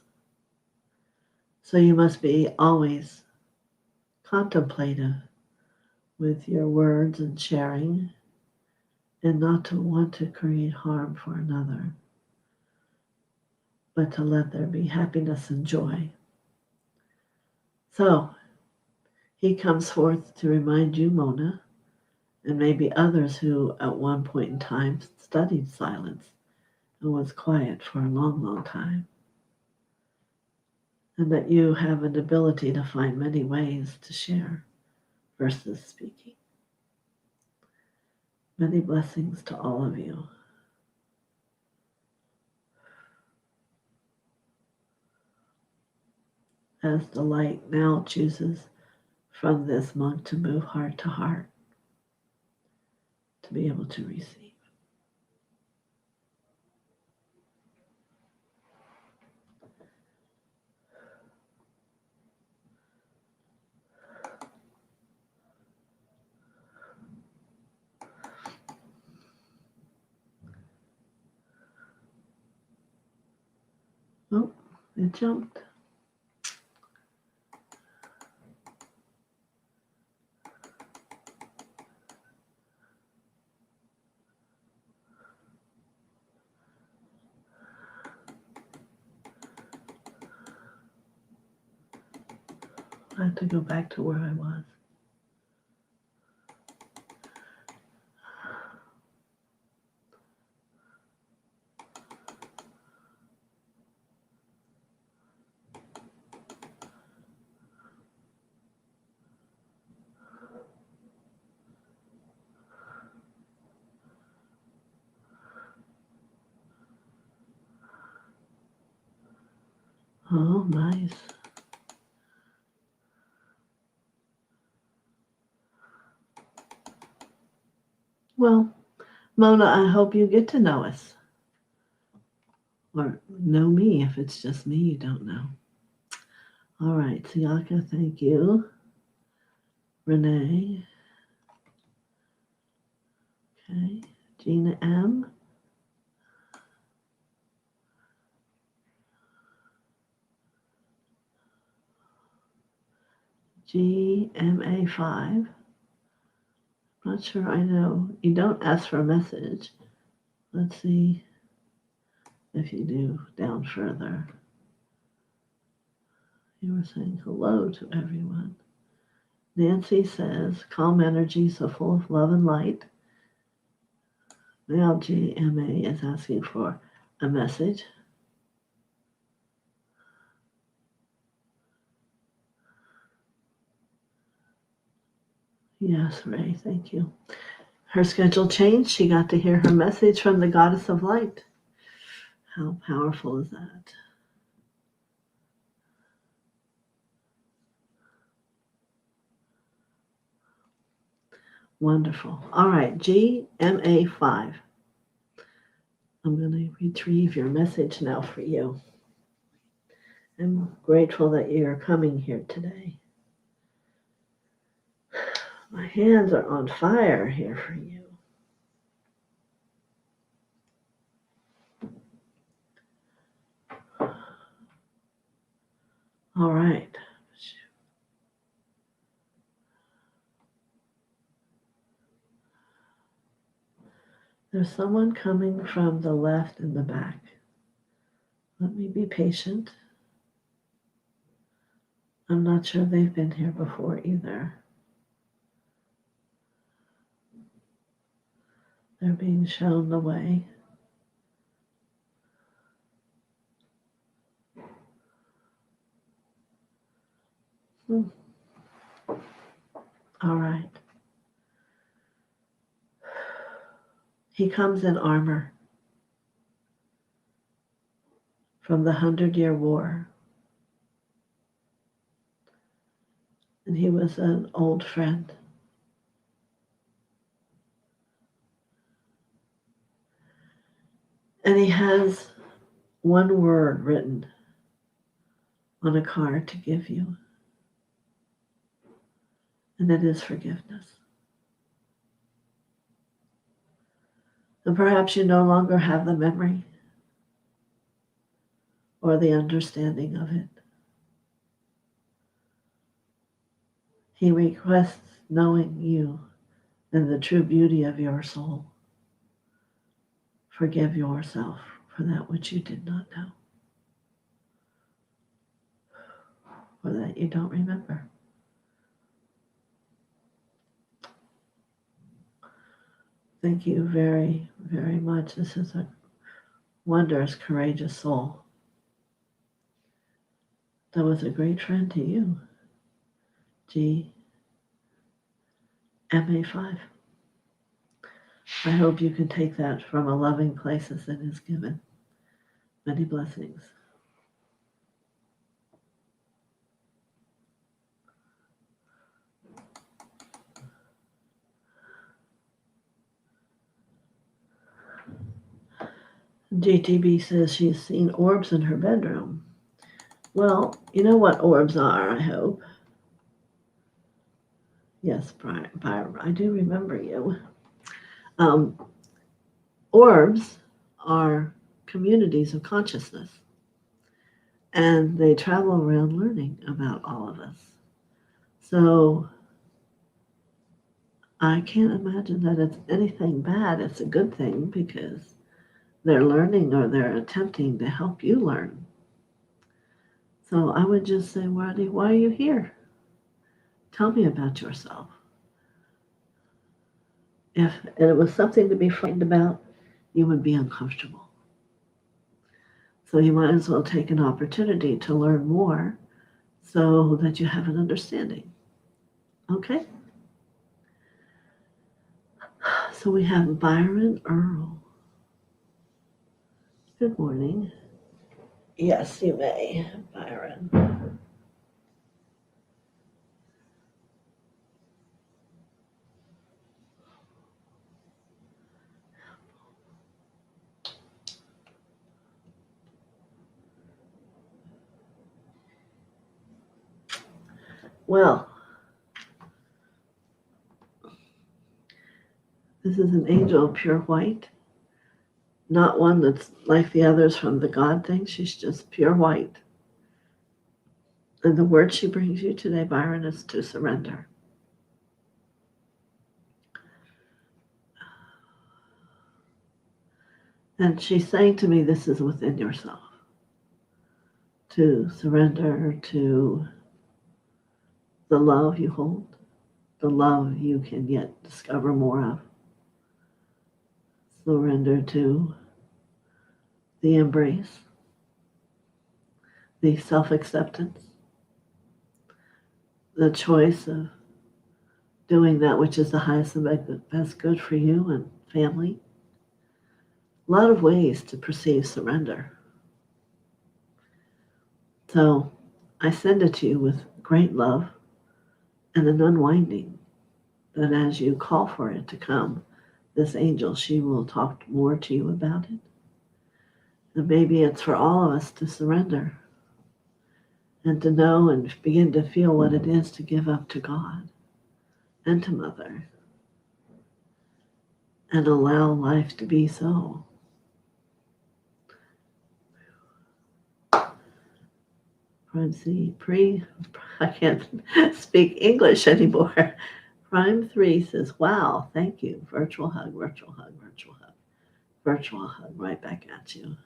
So you must be always contemplative with your words and sharing, and not to want to create harm for another, but to let there be happiness and joy. So he comes forth to remind you, Mona, and maybe others who at one point in time studied silence and was quiet for a long, long time, and that you have an ability to find many ways to share versus speaking. Many blessings to all of you. As the light now chooses from this monk to move heart to heart, to be able to receive. Oh, it jumped. I have to go back to where I was. Oh, nice. Well, Mona, I hope you get to know us. Or know me if it's just me you don't know. All right, Siaka, thank you. Renee. Okay. Gina M. GMA5. Not sure I know. You don't ask for a message. Let's see if you do down further. You were saying hello to everyone. Nancy says, calm energy, so full of love and light. Now GMA is asking for a message. Yes, Ray, thank you. Her schedule changed. She got to hear her message from the goddess of light. How powerful is that? Wonderful. All right, GMA5. I'm going to retrieve your message now for you. I'm grateful that you're coming here today. My hands are on fire here for you. All right. There's someone coming from the left and the back. Let me be patient. I'm not sure they've been here before either. They're being shown the way. All right. He comes in armor from the 100-Year War. And he was an old friend. And he has one word written on a card to give you. And it is forgiveness. And perhaps you no longer have the memory or the understanding of it. He requests knowing you and the true beauty of your soul. Forgive yourself for that which you did not know, or that you don't remember. Thank you very, very much. This is a wondrous, courageous soul that was a great friend to you. GMA5. I hope you can take that from a loving place as it is given. Many blessings. GTB says she's seen orbs in her bedroom. Well, you know what orbs are, I hope. Yes, Byron, I do remember you. Orbs are communities of consciousness, and they travel around learning about all of us. So I can't imagine that it's anything bad. It's a good thing because they're learning or they're attempting to help you learn. So I would just say, why are you here? Tell me about yourself. If it was something to be frightened about, you would be uncomfortable. So you might as well take an opportunity to learn more so that you have an understanding. Okay? So we have Byron Earl. Good morning. Yes, you may, Byron. Well, this is an angel of pure white, not one that's like the others from the God thing. She's just pure white. And the word she brings you today, Byron, is to surrender. And she's saying to me, this is within yourself. To surrender to the love you hold, the love you can yet discover more of. Surrender to the embrace, the self-acceptance, the choice of doing that which is the highest and best good for you and family. A lot of ways to perceive surrender. So I send it to you with great love and an unwinding that as you call for it to come, this angel, she will talk more to you about it. And maybe it's for all of us to surrender and to know and begin to feel what it is to give up to God and to Mother and allow life to be so. I can't speak English anymore. Prime 3 says, wow, thank you. Virtual hug, virtual hug, virtual hug, virtual hug right back at you.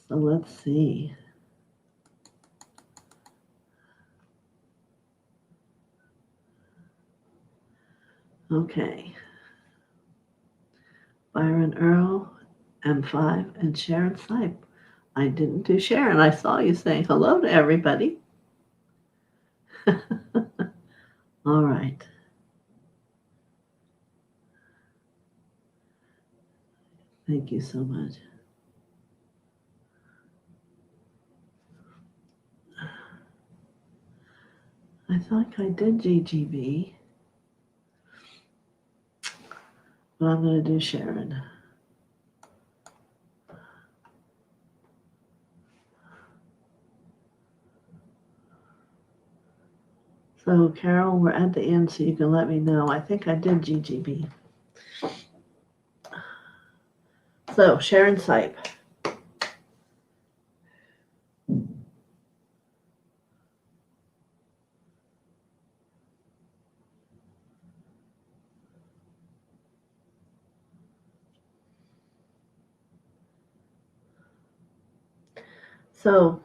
So let's see. Okay. Byron Earl, M5, and Sharon Sipe. I didn't do Sharon. I saw you saying hello to everybody. All right. Thank you so much. I thought I did GGB, but I'm going to do Sharon. So, Carol, we're at the end, so you can let me know. I think I did GGB. So, Sharon Sipe. So,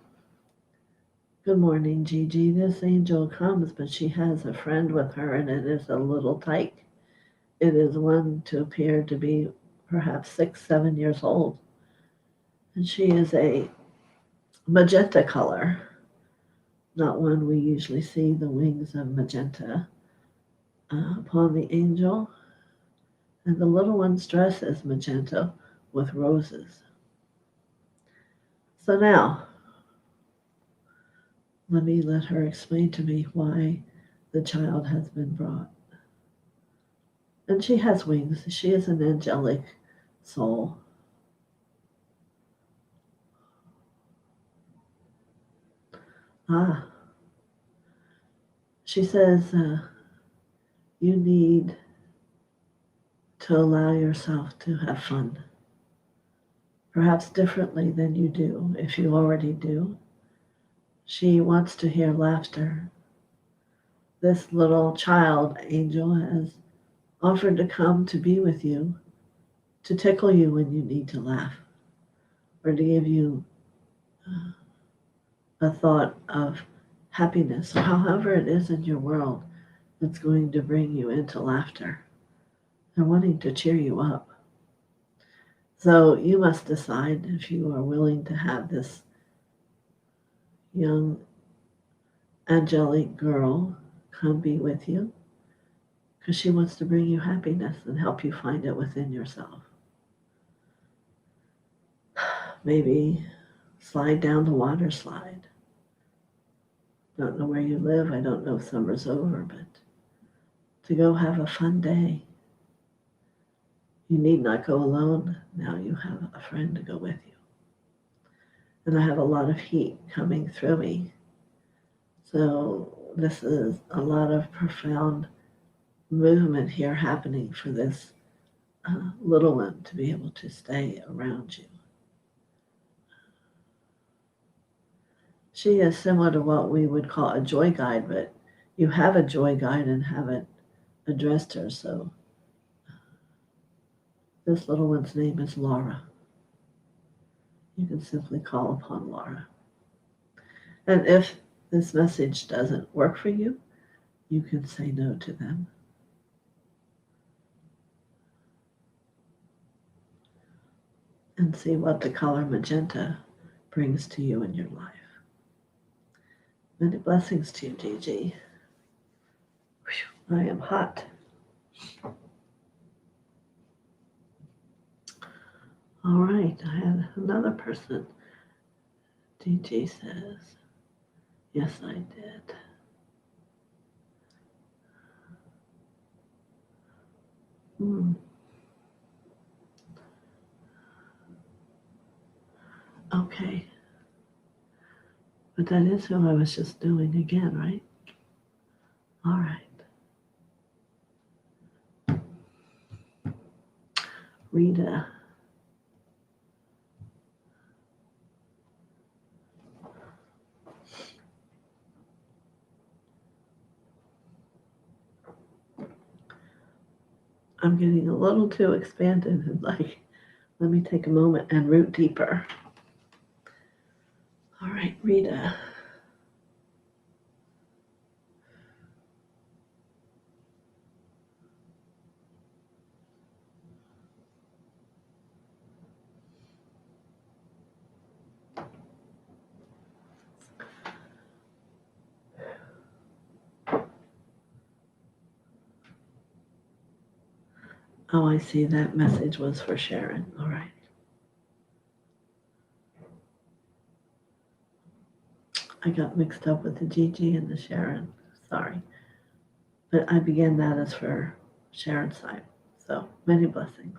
good morning, Gigi. This angel comes, but she has a friend with her, and it is a little tyke. It is one to appear to be perhaps 6, 7 years old. And she is a magenta color, not one we usually see the wings of magenta upon the angel. And the little one's dress is magenta with roses. So now, let her explain to me why the child has been brought. And she has wings. She is an angelic soul. She says you need to allow yourself to have fun. Perhaps differently than you do, if you already do. She wants to hear laughter. This little child angel has offered to come to be with you, to tickle you when you need to laugh, or to give you a thought of happiness, or however it is in your world that's going to bring you into laughter and wanting to cheer you up. So you must decide if you are willing to have this young angelic girl come be with you, because she wants to bring you happiness and help you find it within yourself. Maybe slide down the water slide. Don't know where you live. I don't know if summer's over, but to go have a fun day. You need not go alone. Now you have a friend to go with you. And I have a lot of heat coming through me. So this is a lot of profound movement here happening for this little one to be able to stay around you. She is similar to what we would call a joy guide, but you have a joy guide and haven't addressed her. So this little one's name is Laura. You can simply call upon Laura. And if this message doesn't work for you, you can say no to them. And see what the color magenta brings to you in your life. Many blessings to you, Gigi. Whew, I am hot. All right, I had another person. Gigi says, yes, I did. Hmm. Okay. But that is who I was just doing again, right? All right. Rita. I'm getting a little too expanded and like, let me take a moment and root deeper. All right, Rita. Oh, I see. That message was for Sharon. All right. I got mixed up with the Gigi and the Sharon. Sorry. But I began that as for Sharon's side. So many blessings.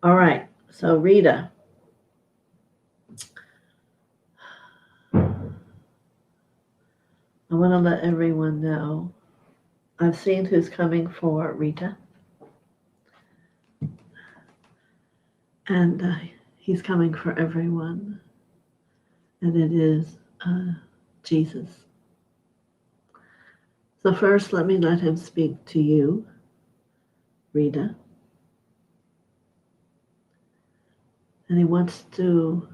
All right. So, Rita. I want to let everyone know I've seen who's coming for Rita. And he's coming for everyone. And it is Jesus. So first, let me let him speak to you, Rita. And he wants to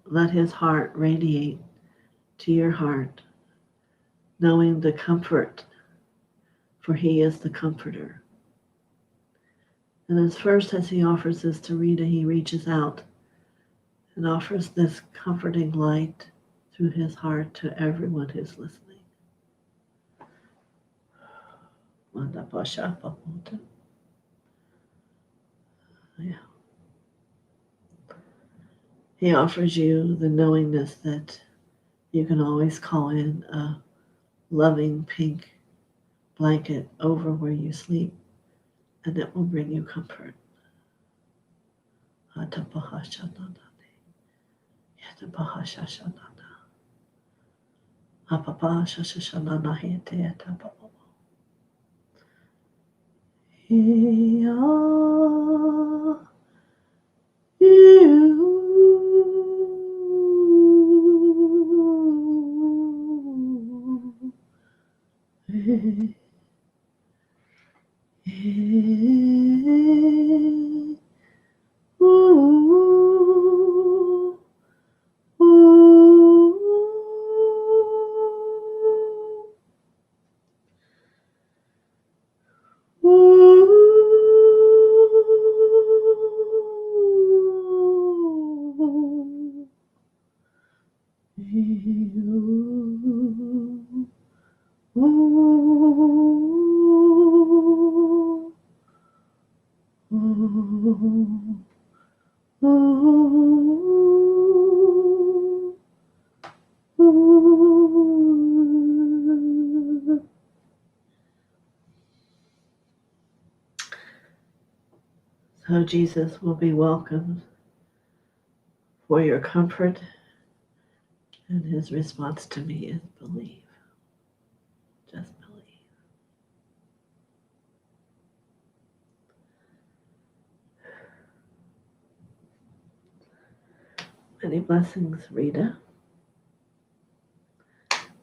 let his heart radiate to your heart, knowing the comfort, for he is the comforter. And as he offers this to Rita, he reaches out and offers this comforting light through his heart to everyone who's listening. Yeah. He offers you the knowingness that you can always call in a loving pink blanket over where you sleep, and it will bring you comfort. So Jesus will be welcomed for your comfort, and his response to me is believe. Just believe. Many blessings, Rita,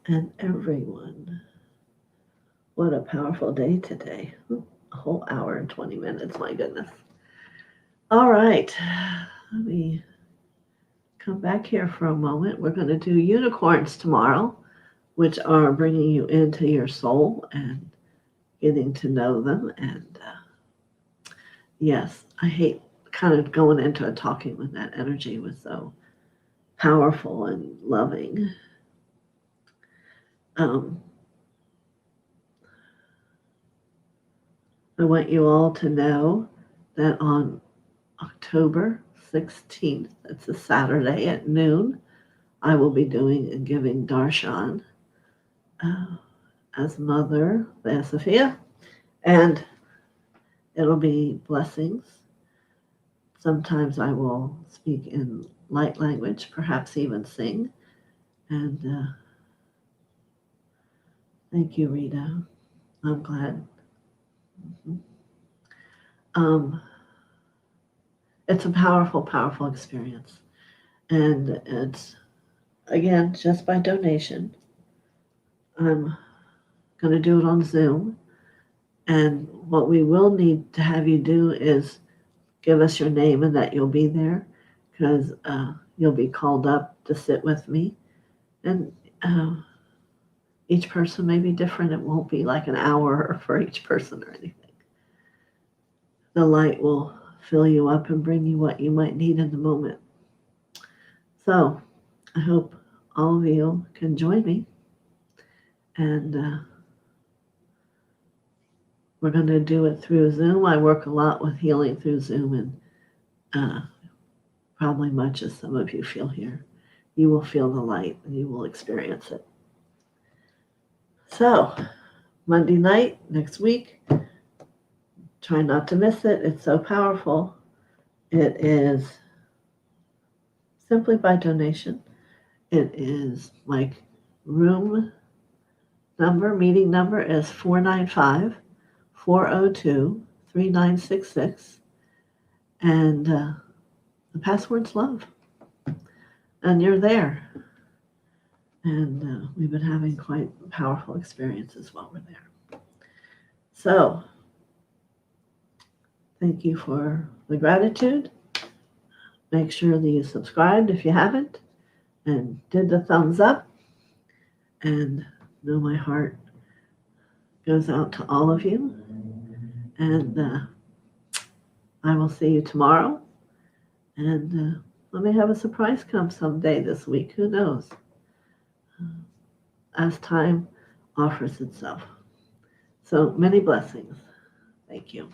and everyone. What a powerful day today. A whole hour and 20 minutes, my goodness. All right, let me come back here for a moment. We're going to do unicorns tomorrow, which are bringing you into your soul and getting to know them. And yes, I hate kind of going into it talking when that energy was so powerful and loving. I want you all to know that on October 16th, it's a Saturday at noon, I will be doing and giving darshan as Mother TheoSophia. And it'll be blessings. Sometimes I will speak in light language, perhaps even sing. And thank you, Rita. I'm glad. Mhm. It's a powerful, powerful experience. And it's, again, just by donation. I'm going to do it on Zoom. And what we will need to have you do is give us your name and that you'll be there, because you'll be called up to sit with me. And each person may be different. It won't be like an hour for each person or anything. The light will fill you up and bring you what you might need in the moment. So I hope all of you can join me. And we're going to do it through Zoom. I work a lot with healing through Zoom, and probably much as some of you feel here, you will feel the light and you will experience it. So, Monday night, next week, try not to miss it. It's so powerful. It is simply by donation. It is my room number, meeting number is 495-402-3966. And the password's love. And you're there. And we've been having quite powerful experiences while we're there. So, thank you for the gratitude. Make sure that you subscribed if you haven't, and did the thumbs up. And know my heart goes out to all of you. And I will see you tomorrow. And I may have a surprise come someday this week. Who knows? As time offers itself. So many blessings. Thank you.